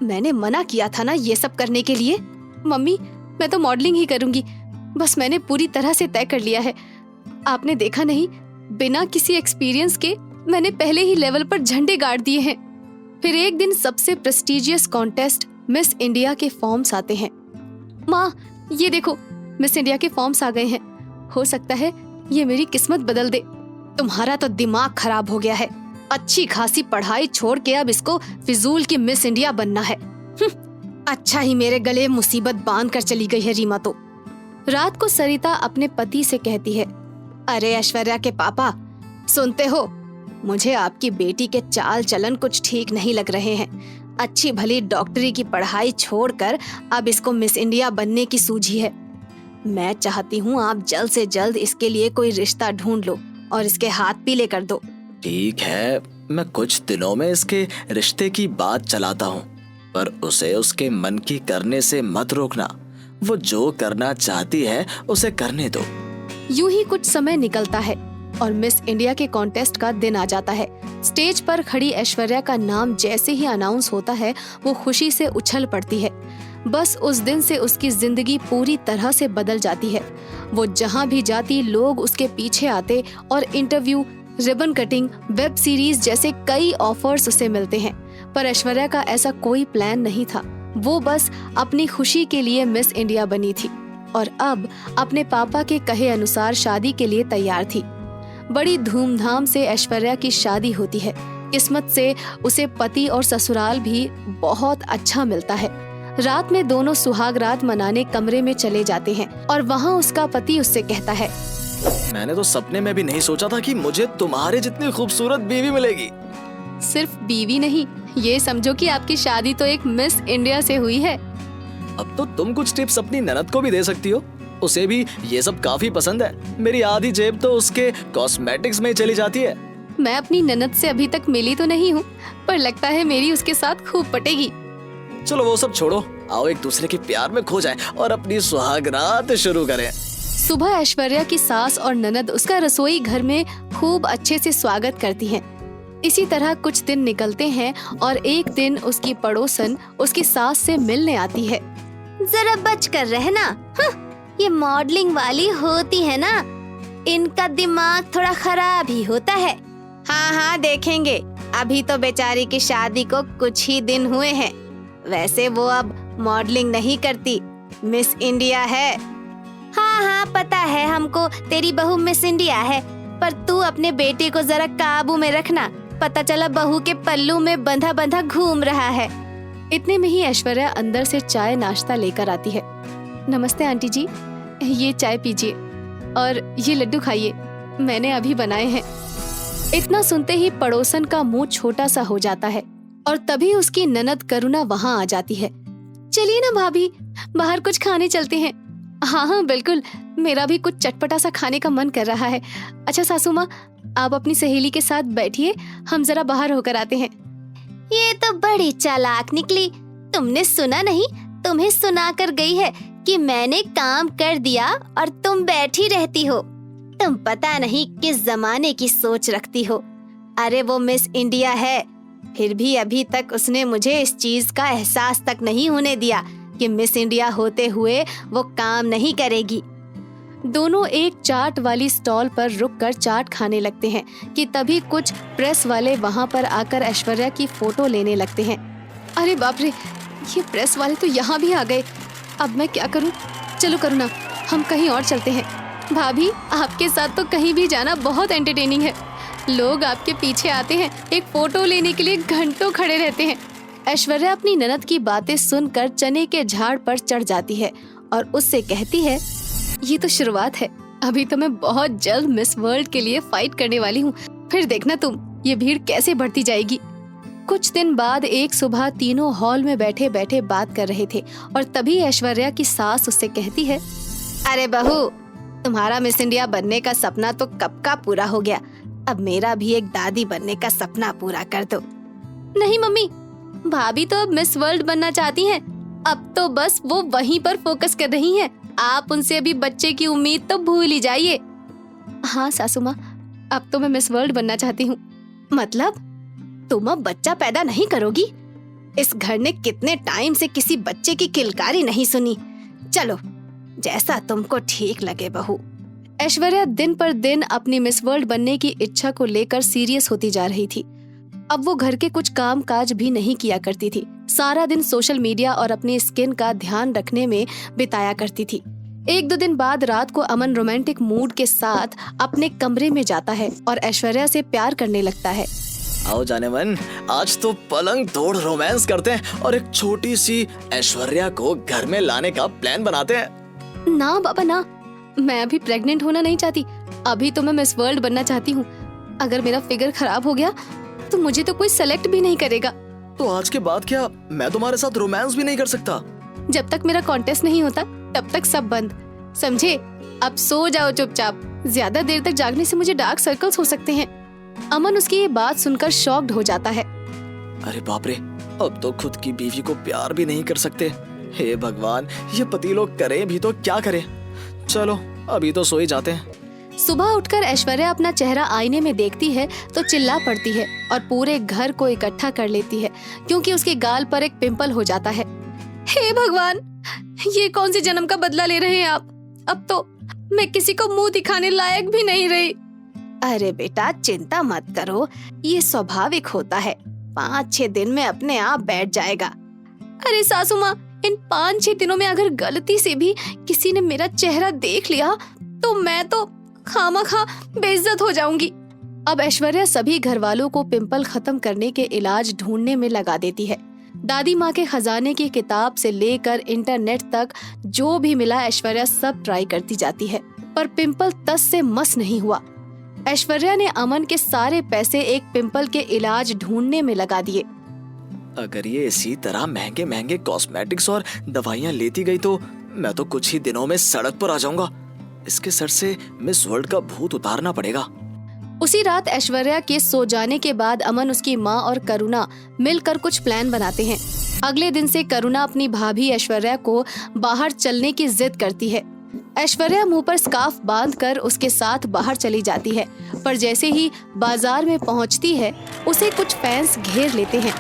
Speaker 1: मैंने मना किया था ना ये सब करने के लिए। मम्मी, मैं तो मॉडलिंग ही करूंगी, बस मैंने पूरी तरह से तय कर लिया है। आपने देखा नहीं, बिना किसी एक्सपीरियंस के मैंने पहले ही लेवल पर झंडे गाड़ दिए हैं। फिर एक दिन सबसे प्रेस्टिजियस कॉन्टेस्ट मिस इंडिया के फॉर्म्स आते हैं। माँ, ये देखो मिस इंडिया के फॉर्म्स आ गए हैं। हो सकता है ये मेरी किस्मत बदल दे। तुम्हारा तो दिमाग खराब हो गया है। अच्छी खासी पढ़ाई छोड़ के अब इसको फिजूल की मिस इंडिया बनना है। अच्छा ही मेरे गले मुसीबत बांध कर चली गई है रीमा तो। रात को सरिता अपने पति से कहती है, अरे ऐश्वर्या के पापा, सुनते हो? मुझे आपकी बेटी के चाल चलन कुछ ठीक नहीं लग रहे हैं। अच्छी भली डॉक्टरी की पढ़ाई छोड़कर अब इसको मिस इंडिया बनने की सूझी है। मैं चाहती हूँ आप जल्द से जल्द इसके लिए कोई रिश्ता ढूंढ लो और इसके हाथ पीले कर दो।
Speaker 4: ठीक है, मैं कुछ दिनों में इसके रिश्ते की बात चलाता हूँ, पर उसे उसके मन की करने से मत रोकना। वो जो करना चाहती है उसे करने दो।
Speaker 1: यूं ही कुछ समय निकलता है और मिस इंडिया के कॉन्टेस्ट का दिन आ जाता है। स्टेज पर खड़ी ऐश्वर्या का नाम जैसे ही अनाउंस होता है, वो खुशी से उछल पड़ती है। बस उस दिन से उसकी जिंदगी पूरी तरह से बदल जाती है। वो जहाँ भी जाती लोग उसके पीछे आते और interview, ribbon cutting, web series जैसे कई ऑफर्स उसे मिलते हैं। पर ऐश्वर्या का ऐसा कोई प्लान नहीं था। वो बस अपनी खुशी के लिए मिस इंडिया बनी थी और अब अपने पापा के कहे अनुसार शादी के लिए तैयार थी। बड़ी धूमधाम से ऐश्वर्या की शादी होती है। किस्मत से उसे पति और ससुराल भी बहुत अच्छा मिलता है। रात में दोनों सुहाग रात मनाने कमरे में चले जाते हैं और वहाँ उसका पति उससे कहता है,
Speaker 4: मैंने तो सपने में भी नहीं सोचा था कि मुझे तुम्हारे जितनी खूबसूरत बीवी मिलेगी।
Speaker 1: सिर्फ बीवी नहीं, ये समझो कि आपकी शादी तो एक मिस इंडिया से हुई है।
Speaker 4: अब तो तुम कुछ टिप्स अपनी ननद को भी दे सकती हो, उसे भी ये सब काफी पसंद है। मेरी आधी जेब तो उसके कॉस्मेटिक्स में चली जाती है।
Speaker 1: मैं अपनी ननद से अभी तक मिली तो नहीं हूँ, पर लगता है मेरी उसके साथ खूब पटेगी।
Speaker 4: चलो वो सब छोड़ो, आओ एक दूसरे के प्यार में खो जाएं और अपनी सुहागरात शुरू करें।
Speaker 1: सुबह ऐश्वर्या की सास और ननद उसका रसोई घर में खूब अच्छे से स्वागत करती हैं। इसी तरह कुछ दिन निकलते हैं और एक दिन उसकी पड़ोसन उसकी सास से मिलने आती है।
Speaker 5: जरा बच कर रहना, ये मॉडलिंग वाली होती है ना, इनका दिमाग थोड़ा खराब ही होता है। हाँ देखेंगे, अभी तो बेचारी की शादी को कुछ ही दिन हुए हैं। वैसे वो अब मॉडलिंग नहीं करती, मिस इंडिया है। हाँ पता है हमको तेरी बहू मिस इंडिया है, पर तू अपने बेटे को जरा काबू में रखना। पता चला बहू के पल्लू में बंधा बंधा घूम रहा है।
Speaker 1: इतने में ही ऐश्वर्या अंदर से चाय नाश्ता लेकर आती है। नमस्ते आंटी जी, ये चाय पीजिए और ये लड्डू खाइए, मैंने अभी बनाए हैं। इतना सुनते ही पड़ोसन का मुंह छोटा सा हो जाता है और तभी उसकी ननद करुणा वहाँ आ जाती है। चलिए ना भाभी, बाहर कुछ खाने चलते हैं। हाँ बिल्कुल, मेरा भी कुछ चटपटा सा खाने का मन कर रहा है। अच्छा सासू माँ, आप अपनी सहेली के साथ बैठिए, हम जरा बाहर होकर आते हैं।
Speaker 5: ये तो बड़ी चालाक निकली। तुमने सुना नहीं, तुम्हें सुना कर गई है कि मैंने काम कर दिया और तुम बैठी रहती हो। तुम पता नहीं किस जमाने की सोच रखती हो। अरे वो मिस इंडिया है, फिर भी अभी तक उसने मुझे इस चीज का एहसास तक नहीं होने दिया कि मिस इंडिया होते हुए वो काम नहीं करेगी।
Speaker 1: दोनों एक चाट वाली स्टॉल पर रुककर चाट खाने लगते हैं कि तभी कुछ प्रेस वाले वहां पर आकर ऐश्वर्या की फोटो लेने लगते हैं। अरे बाप रे, ये प्रेस वाले तो यहाँ भी आ गए। अब मैं क्या करूं? चलो करुणा, हम कहीं और चलते हैं। भाभी, आपके साथ तो कहीं भी जाना बहुत एंटरटेनिंग है। लोग आपके पीछे आते हैं, एक फोटो लेने के लिए घंटों खड़े रहते हैं। ऐश्वर्या अपनी ननद की बातें सुनकर चने के झाड़ पर चढ़ जाती है और उससे कहती है, ये तो शुरुआत है, अभी तो मैं बहुत जल्द मिस वर्ल्ड के लिए फाइट करने वाली हूँ। फिर देखना तुम, ये भीड़ कैसे बढ़ती जाएगी। कुछ दिन बाद एक सुबह तीनों हॉल में बैठे बैठे बात कर रहे थे और तभी ऐश्वर्या की सास उससे कहती है,
Speaker 5: अरे बहू, तुम्हारा मिस इंडिया बनने का सपना तो कब का पूरा हो गया। अब मेरा भी एक दादी बनने का सपना पूरा कर दो।
Speaker 1: नहीं मम्मी, भाभी तो अब मिस वर्ल्ड बनना चाहती हैं। अब तो बस वो वहीं पर फोकस कर रही हैं। आप उनसे अभी बच्चे की उम्मीद तो भूल ही जाइए। हाँ सासू माँ, अब तो मैं मिस वर्ल्ड बनना चाहती हूँ।
Speaker 5: मतलब तुम अब बच्चा पैदा नहीं करोगी? इस घर ने कितने टाइम से किसी बच्चे की किलकारी नहीं सुनी। चलो, जैसा तुमको ठीक लगे बहू।
Speaker 1: ऐश्वर्या दिन पर दिन अपनी मिस वर्ल्ड बनने की इच्छा को लेकर सीरियस होती जा रही थी। अब वो घर के कुछ काम काज भी नहीं किया करती थी। सारा दिन सोशल मीडिया और अपनी स्किन का ध्यान रखने में बिताया करती थी। एक दो दिन बाद रात को अमन रोमांटिक मूड के साथ अपने कमरे में जाता है और ऐश्वर्या से प्यार करने लगता है।
Speaker 4: आओ जाने मन, आज तो पलंग तोड़ रोमांस करते हैं और एक छोटी सी ऐश्वर्या को घर में लाने का प्लान बनाते हैं।
Speaker 1: ना बाबा ना, मैं अभी प्रेग्नेंट होना नहीं चाहती। अभी तो मैं मिस वर्ल्ड बनना चाहती हूँ। अगर मेरा फिगर खराब हो गया तो मुझे तो कोई सेलेक्ट भी नहीं करेगा।
Speaker 4: तो आज के बाद क्या मैं तुम्हारे साथ रोमांस भी नहीं कर सकता?
Speaker 1: जब तक मेरा कॉन्टेस्ट नहीं होता तब तक सब बंद, समझे? अब सो जाओ चुपचाप, ज्यादा देर तक जागने से मुझे डार्क सर्कल्स हो सकते हैं। अमन उसकी ये बात सुनकर शॉक्ड हो जाता है।
Speaker 4: अरे बाप रे, अब तो खुद की बीवी को प्यार भी नहीं कर सकते। हे भगवान, ये पति लोग करें भी तो क्या करें। चलो अभी तो सो ही जाते हैं।
Speaker 1: सुबह उठकर ऐश्वर्या अपना चेहरा आईने में देखती है तो चिल्ला पड़ती है और पूरे घर को इकट्ठा कर लेती है क्योंकि उसके गाल पर एक पिंपल हो जाता है। हे भगवान, ये कौन सी जन्म का बदला ले रहे हैं आप? अब तो मैं किसी को मुंह दिखाने लायक भी नहीं रही।
Speaker 5: अरे बेटा चिंता मत करो, ये स्वाभाविक होता है, 5-6 दिन में अपने आप बैठ जाएगा।
Speaker 1: अरे सासू माँ, इन 5-6 दिनों में अगर गलती से भी किसी ने मेरा चेहरा देख लिया तो मैं तो खामखा बेइज्जत हो जाऊंगी। अब ऐश्वर्या सभी घर वालों को पिंपल खत्म करने के इलाज ढूंढने में लगा देती है। दादी माँ के खजाने की किताब से लेकर इंटरनेट तक जो भी मिला ऐश्वर्या सब ट्राई करती जाती है, पर पिंपल तस से मस नहीं हुआ। ऐश्वर्या ने अमन के सारे पैसे एक पिंपल के इलाज ढूंढने में लगा दिए।
Speaker 4: अगर ये इसी तरह महंगे महंगे कॉस्मेटिक्स और दवाइयाँ लेती गई तो मैं तो कुछ ही दिनों में सड़क पर आ जाऊंगा। इसके सर से मिस वर्ल्ड का भूत उतारना पड़ेगा।
Speaker 1: उसी रात ऐश्वर्या के सो जाने के बाद अमन, उसकी माँ और करुणा मिलकर कुछ प्लान बनाते हैं। अगले दिन से करुणा अपनी भाभी ऐश्वर्या को बाहर चलने की जिद करती है। ऐश्वर्या मुंह पर स्कार्फ बांधकर उसके साथ बाहर चली जाती है, पर जैसे ही बाजार में पहुंचती है उसे कुछ फैंस घेर लेते हैं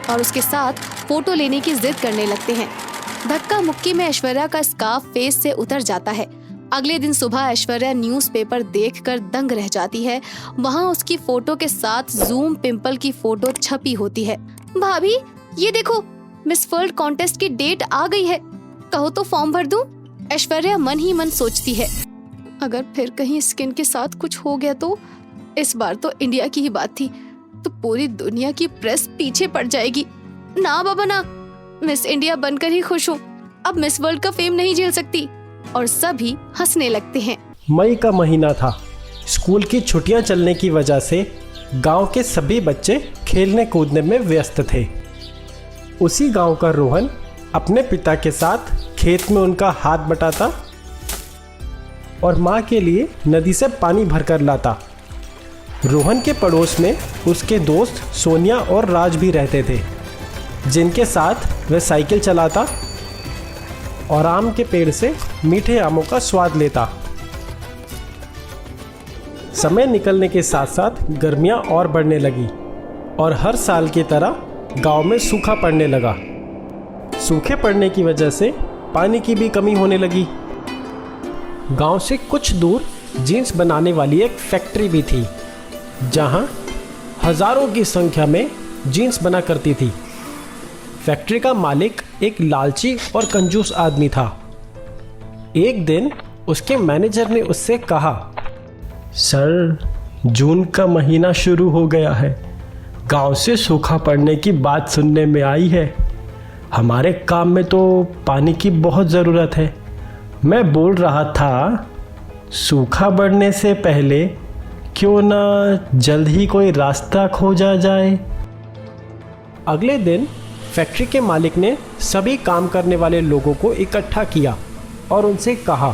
Speaker 1: और उसके साथ फोटो लेने की जिद करने लगते हैं। धक्का मुक्की में ऐश्वर्या का स्कार्फ फेस से उतर जाता है। अगले दिन सुबह ऐश्वर्या न्यूज़पेपर देखकर दंग रह जाती है। वहाँ उसकी फोटो के साथ जूम पिंपल की फोटो छपी होती है। भाभी ये देखो, मिस वर्ल्ड कॉन्टेस्ट की डेट आ गई है, कहो तो फॉर्म भर दूं? ऐश्वर्या मन ही मन सोचती है, अगर फिर कहीं स्किन के साथ कुछ हो गया तो? इस बार तो इंडिया की ही बात थी, तो पूरी दुनिया की प्रेस पीछे पड़ जाएगी। ना बाबा ना, मिस इंडिया बनकर ही खुश हूँ, अब मिस वर्ल्ड का फेम नहीं झेल सकती। और सभी हंसने लगते हैं।
Speaker 6: मई का महीना था। स्कूल की छुट्टियां चलने की वजह से गांव के सभी बच्चे खेलने कूदने में व्यस्त थे। उसी गांव का रोहन अपने पिता के साथ खेत में उनका हाथ बटाता और माँ के लिए नदी से पानी भरकर लाता। रोहन के पड़ोस में उसके दोस्त सोनिया और राज भी रहते थे, जिनके साथ वह साइकिल चलाता और आम के पेड़ से मीठे आमों का स्वाद लेता। समय निकलने के साथ साथ गर्मियां और बढ़ने लगी और हर साल की तरह गांव में सूखा पड़ने लगा। सूखे पड़ने की वजह से पानी की भी कमी होने लगी। गांव से कुछ दूर जीन्स बनाने वाली एक फैक्ट्री भी थी, जहां हजारों की संख्या में जीन्स बना करती थी। फैक्ट्री का मालिक एक लालची और कंजूस आदमी था। एक दिन उसके मैनेजर ने उससे कहा, सर, जून का महीना शुरू हो गया है, गांव से सूखा पड़ने की बात सुनने में आई है। हमारे काम में तो पानी की बहुत ज़रूरत है। मैं बोल रहा था, सूखा बढ़ने से पहले क्यों ना जल्द ही कोई रास्ता खोजा जाए। अगले दिन फैक्ट्री के मालिक ने सभी काम करने वाले लोगों को इकट्ठा किया और उनसे कहा,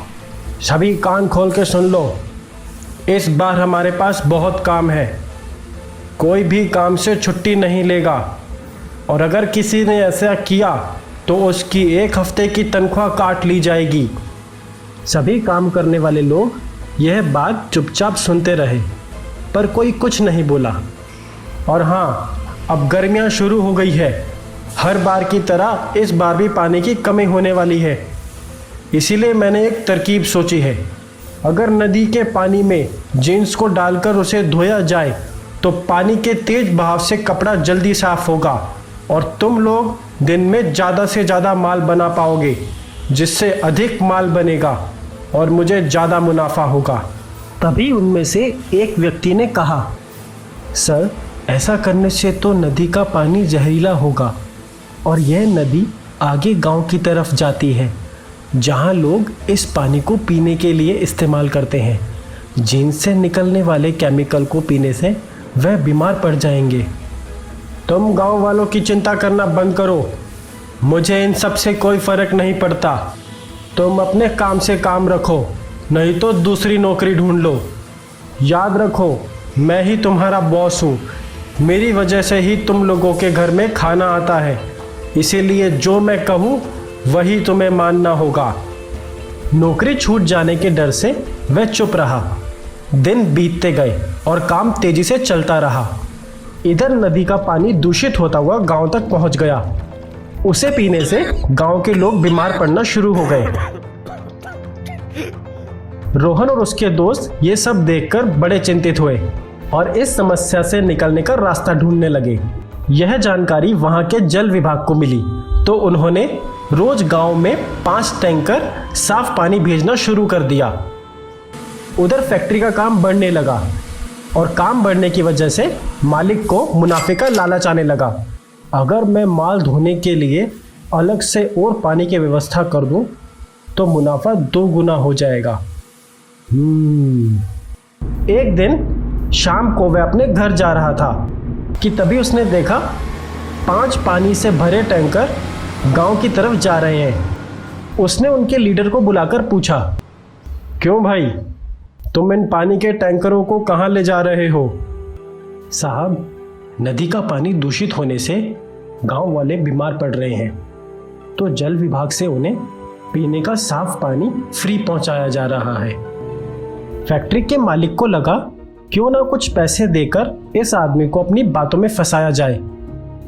Speaker 6: सभी कान खोल के सुन लो, इस बार हमारे पास बहुत काम है। कोई भी काम से छुट्टी नहीं लेगा और अगर किसी ने ऐसा किया तो उसकी 1 हफ्ते की तनख्वाह काट ली जाएगी। सभी काम करने वाले लोग यह बात चुपचाप सुनते रहे, पर कोई कुछ नहीं बोला। और हाँ, अब गर्मियाँ शुरू हो गई है। हर बार की तरह इस बार भी पानी की कमी होने वाली है। इसीलिए मैंने एक तरकीब सोची है। अगर नदी के पानी में जीन्स को डालकर उसे धोया जाए तो पानी के तेज बहाव से कपड़ा जल्दी साफ होगा और तुम लोग दिन में ज़्यादा से ज़्यादा माल बना पाओगे, जिससे अधिक माल बनेगा और मुझे ज़्यादा मुनाफा होगा। तभी उनमें से एक व्यक्ति ने कहा, सर, ऐसा करने से तो नदी का पानी जहरीला होगा और यह नदी आगे गांव की तरफ जाती है, जहां लोग इस पानी को पीने के लिए इस्तेमाल करते हैं। जीन्स से निकलने वाले केमिकल को पीने से वह बीमार पड़ जाएंगे। तुम गांव वालों की चिंता करना बंद करो, मुझे इन सब से कोई फ़र्क नहीं पड़ता। तुम अपने काम से काम रखो, नहीं तो दूसरी नौकरी ढूंढ लो। याद रखो, मैं ही तुम्हारा बॉस हूँ। मेरी वजह से ही तुम लोगों के घर में खाना आता है, इसीलिए जो मैं कहूँ वही तुम्हें मानना होगा। नौकरी छूट जाने के डर से वह चुप रहा। दिन बीतते गए और काम तेजी से चलता रहा। इधर नदी का पानी दूषित होता हुआ गांव तक पहुंच गया। उसे पीने से गांव के लोग बीमार पड़ना शुरू हो गए। रोहन और उसके दोस्त ये सब देखकर बड़े चिंतित हुए और इस समस्या से निकलने का रास्ता ढूंढने लगे। यह जानकारी वहां के जल विभाग को मिली तो उन्होंने रोज गांव में 5 टैंकर साफ पानी भेजना शुरू कर दिया। उधर फैक्ट्री का काम बढ़ने लगा और काम बढ़ने की वजह से मालिक को मुनाफे का लालच आने लगा। अगर मैं माल धोने के लिए अलग से और पानी की व्यवस्था कर दूं तो मुनाफा 2 गुना हो जाएगा। एक दिन शाम को वह अपने घर जा रहा था कि तभी उसने देखा 5 पानी से भरे टैंकर गांव की तरफ जा रहे हैं। उसने उनके लीडर को बुलाकर पूछा, क्यों भाई, तुम इन पानी के टैंकरों को कहां ले जा रहे हो? साहब, नदी का पानी दूषित होने से गांव वाले बीमार पड़ रहे हैं, तो जल विभाग से उन्हें पीने का साफ पानी फ्री पहुंचाया जा रहा है। फैक्ट्री के मालिक को लगा क्यों ना कुछ पैसे देकर इस आदमी को अपनी बातों में फंसाया जाए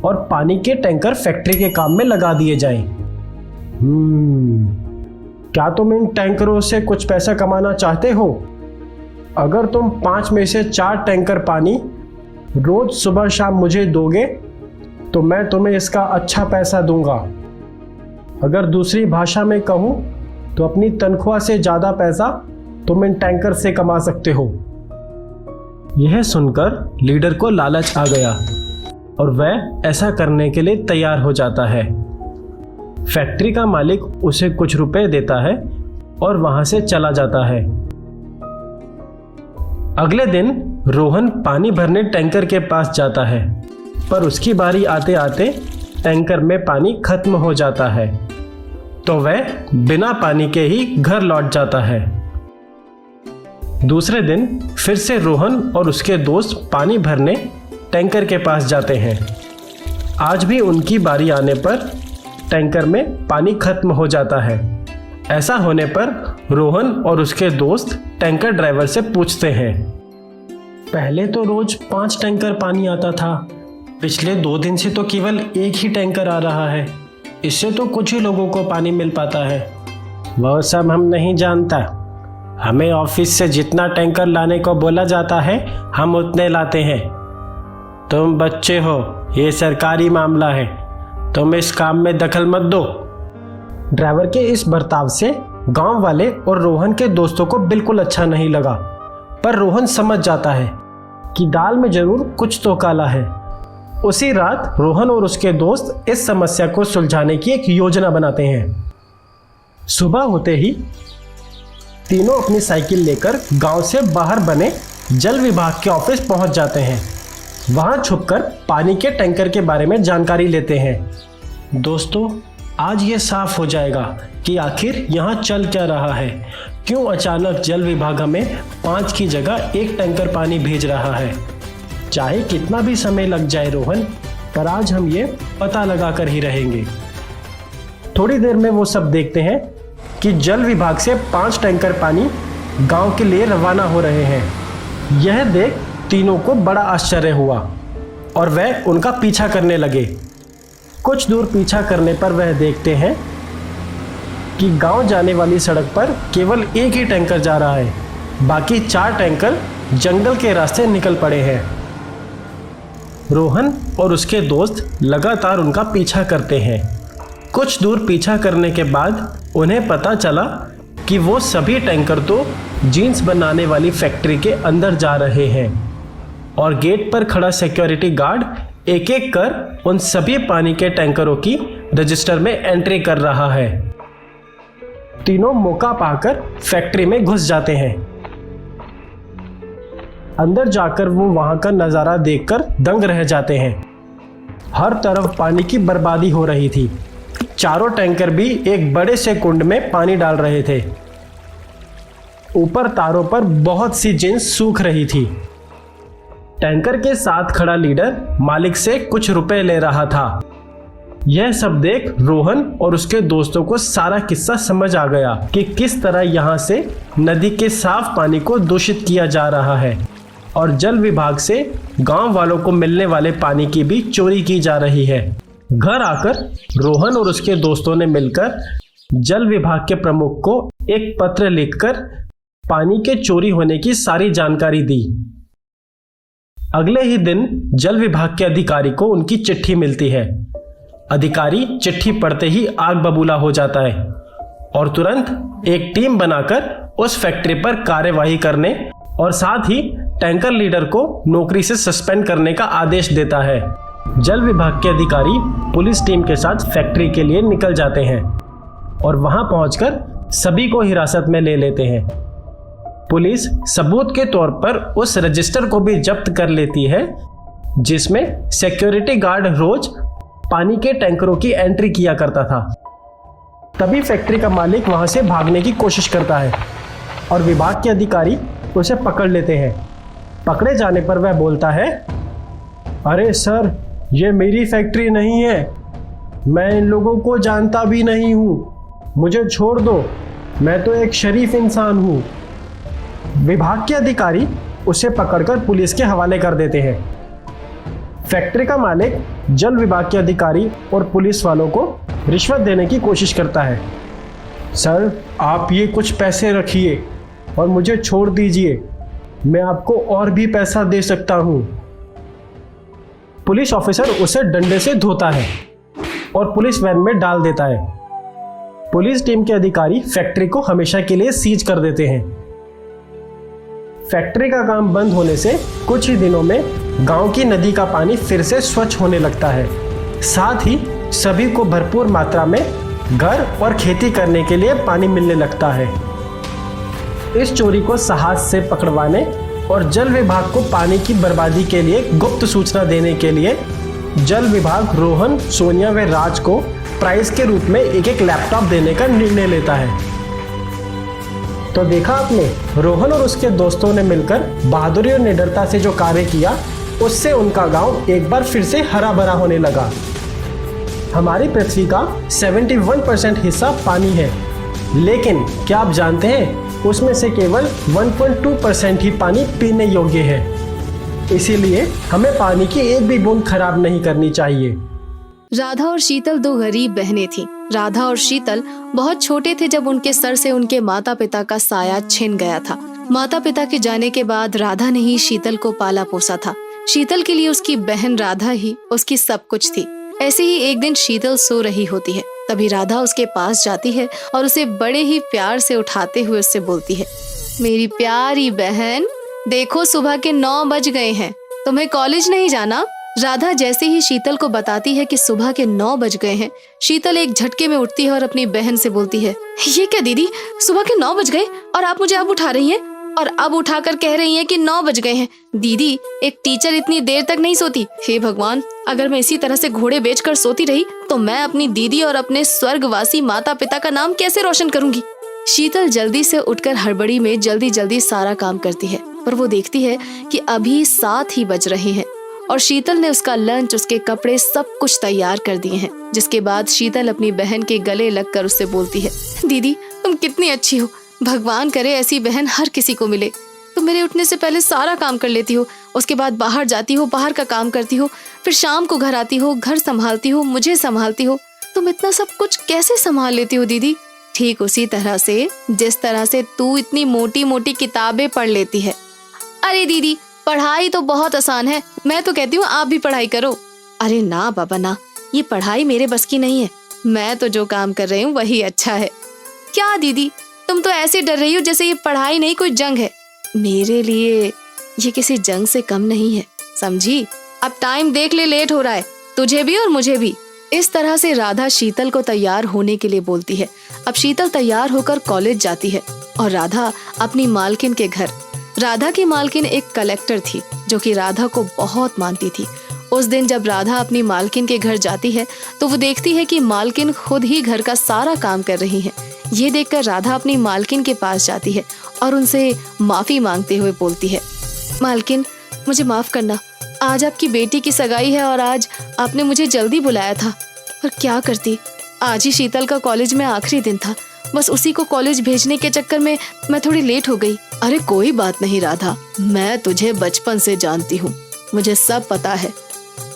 Speaker 6: और पानी के टैंकर फैक्ट्री के काम में लगा दिए जाएं। क्या तुम इन टैंकरों से कुछ पैसा कमाना चाहते हो? अगर तुम 5 में से 4 टैंकर पानी रोज सुबह शाम मुझे दोगे तो मैं तुम्हें इसका अच्छा पैसा दूंगा। अगर दूसरी भाषा में कहूं तो अपनी तनख्वाह से ज्यादा पैसा तुम इन टैंकर से कमा सकते हो। यह सुनकर लीडर को लालच आ गया और वह ऐसा करने के लिए तैयार हो जाता है। फैक्ट्री का मालिक उसे कुछ रुपए देता है और वहां से चला जाता है। अगले दिन रोहन पानी भरने टैंकर के पास जाता है, पर उसकी बारी आते आते टैंकर में पानी खत्म हो जाता है, तो वह बिना पानी के ही घर लौट जाता है। दूसरे दिन फिर से रोहन और उसके दोस्त पानी भरने टैंकर के पास जाते हैं। आज भी उनकी बारी आने पर टैंकर में पानी खत्म हो जाता है। ऐसा होने पर रोहन और उसके दोस्त टैंकर ड्राइवर से पूछते हैं, पहले तो रोज 5 टैंकर पानी आता था, पिछले 2 दिन से तो केवल 1 ही टैंकर आ रहा है। इससे तो कुछ ही लोगों को पानी मिल पाता है। वो सब हम नहीं जानता, हमें ऑफिस से जितना टैंकर लाने को बोला जाता है हम उतने लाते हैं। तुम बच्चे हो, ये सरकारी मामला है, तुम इस काम में दखल मत दो। ड्राइवर के इस बर्ताव से गांव वाले और रोहन के दोस्तों को बिल्कुल अच्छा नहीं लगा, पर रोहन समझ जाता है कि दाल में जरूर कुछ तो काला है। उसी रात रोहन और उसके दोस्त इस समस्या को सुलझाने की एक योजना बनाते हैं। सुबह होते ही तीनों अपनी साइकिल लेकर गांव से बाहर बने जल विभाग के ऑफिस पहुंच जाते हैं। वहां छुपकर पानी के टैंकर के बारे में जानकारी लेते हैं। दोस्तों, आज ये साफ हो जाएगा कि आखिर यहाँ चल क्या रहा है, क्यों अचानक जल विभाग हमें 5 की जगह 1 टैंकर पानी भेज रहा है। चाहे कितना भी समय लग जाए रोहन, पर आज हम ये पता लगा कर ही रहेंगे। थोड़ी देर में वो सब देखते हैं कि जल विभाग से 5 टैंकर पानी गांव के लिए रवाना हो रहे हैं। यह देख तीनों को बड़ा आश्चर्य हुआ और वह उनका पीछा करने लगे। कुछ दूर पीछा करने पर वह देखते हैं कि गांव जाने वाली सड़क पर केवल 1 ही टैंकर जा रहा है, बाकी 4 टैंकर जंगल के रास्ते निकल पड़े हैं। रोहन और उसके दोस्त लगातार उनका पीछा करते हैं। कुछ दूर पीछा करने के बाद उन्हें पता चला कि वो सभी टैंकर तो जीन्स बनाने वाली फैक्ट्री के अंदर जा रहे हैं और गेट पर खड़ा सिक्योरिटी गार्ड एक एक कर उन सभी पानी के टैंकरों की रजिस्टर में एंट्री कर रहा है। तीनों मौका पाकर फैक्ट्री में घुस जाते हैं। अंदर जाकर वो वहां का नज़ारा देखकर दंग रह जाते हैं। हर तरफ पानी की बर्बादी हो रही थी। चारों टैंकर भी एक बड़े से कुंड में पानी डाल रहे थे। ऊपर तारों पर बहुत सी जीन्स सूख रही थी। टैंकर के साथ खड़ा लीडर मालिक से कुछ रुपए ले रहा था। यह सब देख रोहन और उसके दोस्तों को सारा किस्सा समझ आ गया कि किस तरह यहाँ से नदी के साफ पानी को दूषित किया जा रहा है और जल विभाग से गांव वालों को मिलने वाले पानी की भी चोरी की जा रही है। घर आकर रोहन और उसके दोस्तों ने मिलकर जल विभाग के प्रमुख को एक पत्र लिखकर पानी के चोरी होने की सारी जानकारी दी। अगले ही दिन जल विभाग के अधिकारी को उनकी चिट्ठी मिलती है। अधिकारी चिट्ठी पढ़ते ही आग बबूला हो जाता है और तुरंत एक टीम बनाकर उस फैक्ट्री पर कार्यवाही करने और साथ ही टैंकर लीडर को नौकरी से सस्पेंड करने का आदेश देता है। जल विभाग के अधिकारी पुलिस टीम के साथ फैक्ट्री के लिए निकल जाते हैं और वहां पहुंचकर सभी को हिरासत में ले लेते हैं। पुलिस सबूत के तौर पर उस रजिस्टर को भी जब्त कर लेती है जिसमें सिक्योरिटी गार्ड रोज पानी के टैंकरों की एंट्री किया करता था। तभी फैक्ट्री का मालिक वहां से भागने की कोशिश करता है और विभाग के अधिकारी उसे पकड़ लेते हैं। पकड़े जाने पर वह बोलता है, अरे सर, ये मेरी फैक्ट्री नहीं है, मैं इन लोगों को जानता भी नहीं हूँ, मुझे छोड़ दो, मैं तो एक शरीफ इंसान हूँ। विभाग के अधिकारी उसे पकड़कर पुलिस के हवाले कर देते हैं। फैक्ट्री का मालिक जल विभाग के अधिकारी और पुलिस वालों को रिश्वत देने की कोशिश करता है। सर, आप ये कुछ पैसे रखिए और मुझे छोड़ दीजिए, मैं आपको और भी पैसा दे सकता हूँ। पुलिस ऑफिसर उसे डंडे से धोता है और पुलिस वैन में डाल देता है। पुलिस टीम के अधिकारी फैक्ट्री को हमेशा के लिए सीज कर देते हैं। फैक्ट्री का काम बंद होने से कुछ ही दिनों में गांव की नदी का पानी फिर से स्वच्छ होने लगता है। साथ ही सभी को भरपूर मात्रा में घर और खेती करने के लिए पानी मिलने लगता है। इस चोरी को साहस से पकड़वाने और जल विभाग को पानी की बर्बादी के लिए गुप्त सूचना देने के लिए जल विभाग रोहन, सोनिया व राज को प्राइज के रूप में एक लैपटॉप देने का निर्णय लेता है। तो देखा आपने, रोहन और उसके दोस्तों ने मिलकर बहादुरी और निडरता से जो कार्य किया, उससे उनका गांव एक बार फिर से हरा भरा होने लगा। हमारी पृथ्वी का 71% हिस्सा पानी है, लेकिन क्या आप जानते हैं उसमें से केवल 1.2% ही पानी पीने योग्य है। इसीलिए हमें पानी की एक भी बूंद खराब नहीं करनी चाहिए।
Speaker 1: राधा और शीतल दो गरीब बहनें थीं। राधा और शीतल बहुत छोटे थे जब उनके सर से उनके माता पिता का साया छिन गया था। माता पिता के जाने के बाद राधा ने ही शीतल को पाला पोसा था। शीतल के लिए उसकी बहन राधा ही उसकी सब कुछ थी। ऐसे ही एक दिन शीतल सो रही होती है, तभी राधा उसके पास जाती है और उसे बड़े ही प्यार से उठाते हुए उससे बोलती है, मेरी प्यारी बहन, देखो सुबह के 9 बज गए हैं, तुम्हें कॉलेज नहीं जाना? राधा जैसे ही शीतल को बताती है कि सुबह के 9 बज गए हैं, शीतल एक झटके में उठती है और अपनी बहन से बोलती है, ये क्या दीदी, सुबह के 9 बज गए और आप मुझे अब उठा रही हैं और अब उठाकर कह रही हैं कि 9 बज गए हैं। दीदी, एक टीचर इतनी देर तक नहीं सोती। हे भगवान, अगर मैं इसी तरह से घोड़े बेचकर सोती रही तो मैं अपनी दीदी और अपने स्वर्गवासी माता पिता का नाम कैसे रोशन करूंगी। शीतल जल्दी से उठकर हड़बड़ी में जल्दी जल्दी सारा काम करती है, पर वो देखती है कि अभी 7 ही बज रहे हैं और शीतल ने उसका लंच, उसके कपड़े सब कुछ तैयार कर दिए हैं। जिसके बाद शीतल अपनी बहन के गले लगकर उससे बोलती है, दीदी तुम कितनी अच्छी हो, भगवान करे ऐसी बहन हर किसी को मिले। तुम मेरे उठने से पहले सारा काम कर लेती हो, उसके बाद बाहर जाती हो, बाहर का काम करती हो, फिर शाम को घर आती हो, घर संभालती हो, मुझे संभालती हो। तुम इतना सब कुछ कैसे संभाल लेती हो दीदी? ठीक उसी तरह से जिस तरह से तू इतनी मोटी मोटी किताबें पढ़ लेती है। अरे दीदी, पढ़ाई तो बहुत आसान है, मैं तो कहती हूँ आप भी पढ़ाई करो। अरे ना बाबा ना, ये पढ़ाई मेरे बस की नहीं है, मैं तो जो काम कर रही हूँ वही अच्छा है। क्या दीदी, तुम तो ऐसे डर रही हो जैसे ये पढ़ाई नहीं कोई जंग है। मेरे लिए ये किसी जंग से कम नहीं है, समझी? अब टाइम देख ले, लेट हो रहा है, तुझे भी और मुझे भी। इस तरह से राधा शीतल को तैयार होने के लिए बोलती है। अब शीतल तैयार होकर कॉलेज जाती है और राधा अपनी मालकिन के घर। राधा की मालकिन एक कलेक्टर थी जो कि राधा को बहुत मानती थी। उस दिन जब राधा अपनी मालकिन के घर जाती है तो वो देखती है कि मालकिन खुद ही घर का सारा काम कर रही है। ये देखकर राधा अपनी मालकिन के पास जाती है और उनसे माफी मांगते हुए बोलती है, मालकिन मुझे माफ करना, आज आपकी बेटी की सगाई है और आज आपने मुझे जल्दी बुलाया था, पर क्या करती, आज ही शीतल का कॉलेज में आखिरी दिन था, बस उसी को कॉलेज भेजने के चक्कर में मैं थोड़ी लेट हो गई। अरे कोई बात नहीं राधा, मैं तुझे बचपन से जानती हूँ, मुझे सब पता है।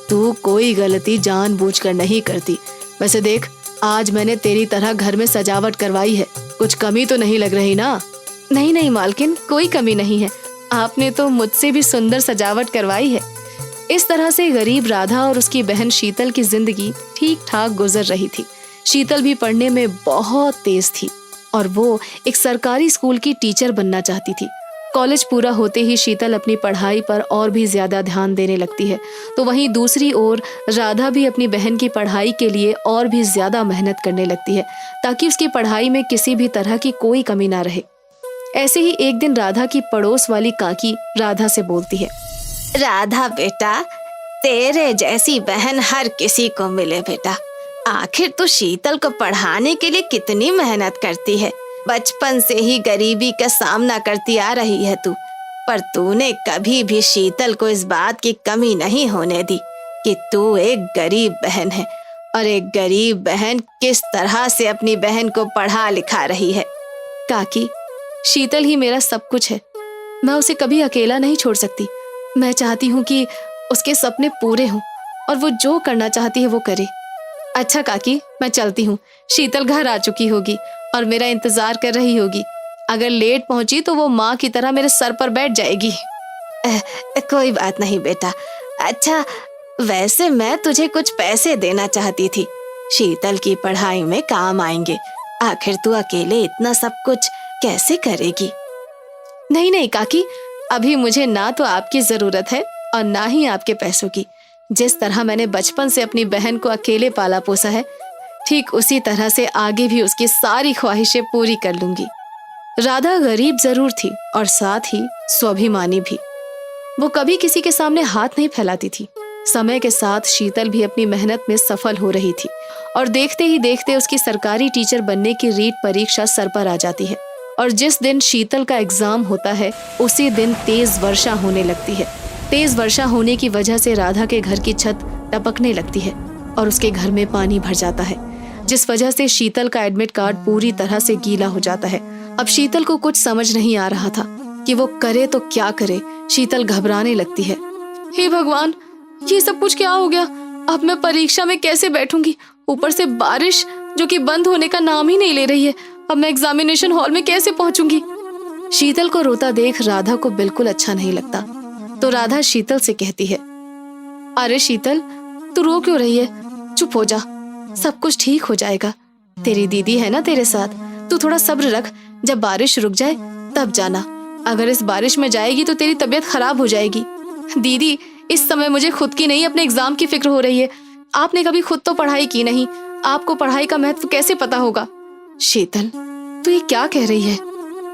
Speaker 1: तू कोई गलती जानबूझकर नहीं करती। वैसे देख, आज मैंने तेरी तरह घर में सजावट करवाई है, कुछ कमी तो नहीं लग रही ना? नहीं नहीं मालकिन, कोई कमी नहीं है, आपने तो मुझसे भी सुंदर सजावट करवाई है। इस तरह से गरीब राधा और उसकी बहन शीतल की जिंदगी ठीक ठाक गुजर रही थी। शीतल भी पढ़ने में बहुत तेज थी और वो एक सरकारी स्कूल की टीचर बनना चाहती थी। कॉलेज पूरा होते ही शीतल अपनी पढ़ाई पर और भी ज्यादा ध्यान देने लगती है, तो वहीं दूसरी ओर राधा भी अपनी बहन की पढ़ाई के लिए और भी ज्यादा मेहनत करने लगती है ताकि उसकी पढ़ाई में किसी भी तरह की कोई कमी ना रहे। ऐसे ही एक दिन राधा की पड़ोस वाली काकी राधा से बोलती है,
Speaker 5: राधा बेटा, तेरे जैसी बहन हर किसी को मिले बेटा। आखिर तू शीतल को पढ़ाने के लिए कितनी मेहनत करती है। बचपन से ही गरीबी का सामना करती आ रही है तू, पर तूने कभी भी शीतल को इस बात की कमी नहीं होने दी कि तू एक गरीब बहन है और एक गरीब बहन किस तरह से अपनी बहन को पढ़ा लिखा रही है।
Speaker 1: काकी, शीतल ही मेरा सब कुछ है, मैं उसे कभी अकेला नहीं छोड़ सकती। मैं चाहती हूँ कि उसके सपने पूरे हों और वो जो करना चाहती है वो करे। अच्छा काकी, मैं चलती हूँ, शीतल घर आ चुकी होगी और मेरा इंतजार कर रही होगी। अगर लेट पहुंची तो वो माँ की तरह मेरे सर पर बैठ जाएगी।
Speaker 5: कोई बात नहीं बेटा। अच्छा, वैसे मैं तुझे कुछ पैसे देना चाहती थी, शीतल की पढ़ाई में काम आएंगे। आखिर तू अकेले इतना सब कुछ कैसे करेगी?
Speaker 1: नहीं नहीं काकी, अभी मुझे ना तो आपकी जरूरत है और ना ही आपके पैसों की। जिस तरह मैंने बचपन से अपनी बहन को अकेले पाला पोसा है, ठीक उसी तरह से आगे भी उसकी सारी ख्वाहिशें पूरी कर लूंगी। राधा गरीब जरूर थी और साथ ही स्वाभिमानी भी। वो कभी किसी के सामने हाथ नहीं फैलाती थी। समय के साथ शीतल भी अपनी मेहनत में सफल हो रही थी और देखते ही देखते उसकी सरकारी टीचर बनने की रीट परीक्षा सर पर आ जाती है। और जिस दिन शीतल का एग्जाम होता है उसी दिन तेज वर्षा होने लगती है। तेज वर्षा होने की वजह से राधा के घर की छत टपकने लगती है और उसके घर में पानी भर जाता है, जिस वजह से शीतल का एडमिट कार्ड पूरी तरह से गीला हो जाता है। अब शीतल को कुछ समझ नहीं आ रहा था कि वो करे तो क्या करे। शीतल घबराने लगती है। हे भगवान, ये सब कुछ क्या हो गया? अब मैं परीक्षा में कैसे बैठूंगी? ऊपर से बारिश जो कि बंद होने का नाम ही नहीं ले रही है। अब मैं एग्जामिनेशन हॉल में कैसे पहुंचूंगी? शीतल को रोता देख राधा को बिल्कुल अच्छा नहीं लगता, तो राधा शीतल से कहती है, अरे शीतल, तू रो क्यों रही है? चुप हो जा, सब कुछ ठीक हो जाएगा। तेरी दीदी है ना तेरे साथ, तू थोड़ा सब्र रख, जब बारिश रुक जाए तब जाना। अगर इस बारिश में जाएगी तो तेरी तबीयत खराब हो जाएगी। दीदी, इस समय मुझे खुद की नहीं अपने एग्जाम की फिक्र हो रही है। आपने कभी खुद तो पढ़ाई की नहीं, आपको पढ़ाई का महत्व कैसे पता होगा? शीतल, तू ये क्या कह रही है?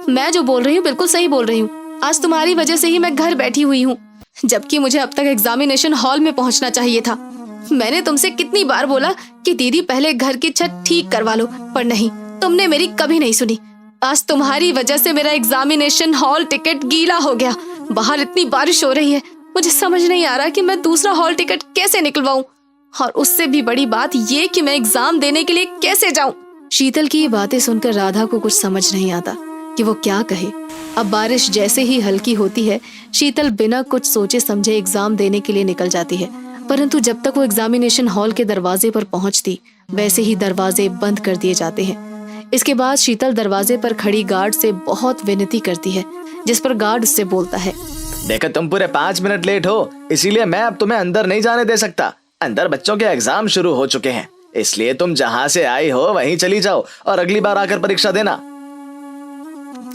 Speaker 1: मैं जो बोल रही हूँ बिल्कुल सही बोल रही हूँ। आज तुम्हारी वजह से ही मैं घर बैठी हुई हूँ, जबकि मुझे अब तक एग्जामिनेशन हॉल में पहुंचना चाहिए था। मैंने तुमसे कितनी बार बोला कि दीदी पहले घर की छत ठीक करवा लो, पर नहीं, तुमने मेरी कभी नहीं सुनी। आज तुम्हारी वजह से मेरा एग्जामिनेशन हॉल टिकट गीला हो गया। बाहर इतनी बारिश हो रही है, मुझे समझ नहीं आ रहा कि मैं दूसरा हॉल टिकट कैसे निकलवाऊं, और उससे भी बड़ी बात ये कि मैं एग्जाम देने के लिए कैसे जाऊं। शीतल की ये बातें सुनकर राधा को कुछ समझ नहीं आता कि वो क्या कहे। अब बारिश जैसे ही हल्की होती है, शीतल बिना कुछ सोचे समझे एग्जाम देने के लिए निकल जाती है। परंतु जब तक वो एग्जामिनेशन हॉल के दरवाजे पर पहुंचती, वैसे ही दरवाजे बंद कर दिए जाते हैं। इसके बाद शीतल दरवाजे पर खड़ी गार्ड से बहुत विनती करती है, जिस पर गार्ड उससे बोलता है,
Speaker 4: देखो तुम पूरे 5 मिनट लेट हो, इसीलिए मैं अब तुम्हें अंदर नहीं जाने दे सकता। अंदर बच्चों के एग्जाम शुरू हो चुके हैं, इसलिए तुम जहाँ से आई हो वहीं चली जाओ और अगली बार आकर परीक्षा देना।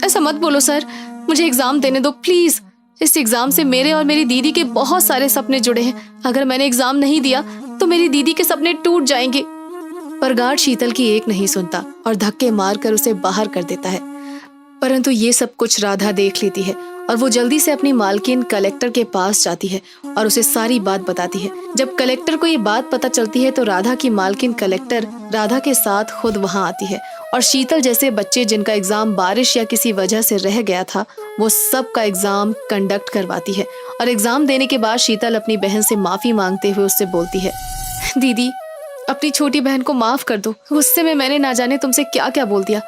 Speaker 1: ऐसा मत बोलो सर, मुझे एग्जाम देने दो प्लीज। इस एग्जाम से मेरे और मेरी दीदी के बहुत सारे सपने जुड़े हैं। अगर मैंने एग्जाम नहीं दिया तो मेरी दीदी के सपने टूट जाएंगे। पर गार्ड शीतल की एक नहीं सुनता और धक्के मारकर उसे बाहर कर देता है। परंतु ये सब कुछ राधा देख लेती है और वो जल्दी से अपनी मालकिन कलेक्टर के पास जाती है और उसे सारी बात बताती है। जब कलेक्टर को ये बात पता चलती है तो राधा की मालकिन कलेक्टर राधा के साथ खुद वहाँ आती है और शीतल जैसे बच्चे जिनका एग्जाम बारिश या किसी वजह से रह गया था, वो सब का एग्जाम कंडक्ट करवाती है। और एग्जाम देने के बाद शीतल अपनी बहन से माफी मांगते हुए उससे बोलती है, दीदी, अपनी छोटी बहन को माफ कर दो। गुस्से में मैंने ना जाने तुमसे क्या क्या बोल दिया,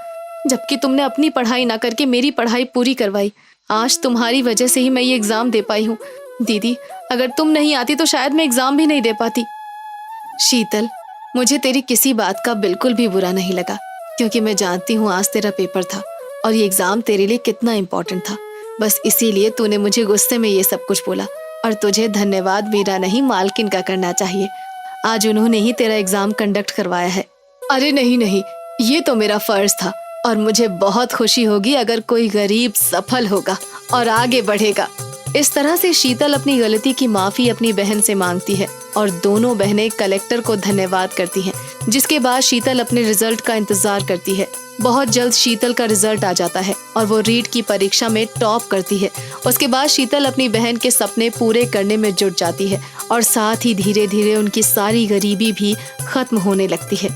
Speaker 1: जबकि तुमने अपनी पढ़ाई ना करके मेरी पढ़ाई पूरी करवाई। आज तुम्हारी वजह से ही मैं ये एग्जाम दे पाई हूँ। दीदी, अगर तुम नहीं आती तो शायद मैं एग्जाम भी नहीं दे पाती। शीतल, मुझे तेरी किसी बात का बिल्कुल भी बुरा नहीं लगा, क्योंकि मैं जानती हूँ आज तेरा पेपर था और ये एग्जाम तेरे लिए कितना इम्पोर्टेंट था। बस इसीलिए तूने मुझे गुस्से में ये सब कुछ बोला, और तुझे धन्यवाद मेरा नहीं मालकिन का करना चाहिए। आज उन्होंने ही तेरा एग्जाम कंडक्ट करवाया है। अरे नहीं नहीं, ये तो मेरा फर्ज था, और मुझे बहुत खुशी होगी अगर कोई गरीब सफल होगा और आगे बढ़ेगा। इस तरह से शीतल अपनी गलती की माफी अपनी बहन से मांगती है और दोनों बहनें कलेक्टर को धन्यवाद करती हैं, जिसके बाद शीतल अपने रिजल्ट का इंतजार करती है। बहुत जल्द शीतल का रिजल्ट आ जाता है और वो रीट की परीक्षा में टॉप करती है। उसके बाद शीतल अपनी बहन के सपने पूरे करने में जुट जाती है और साथ ही धीरे धीरे उनकी सारी गरीबी भी खत्म होने लगती है।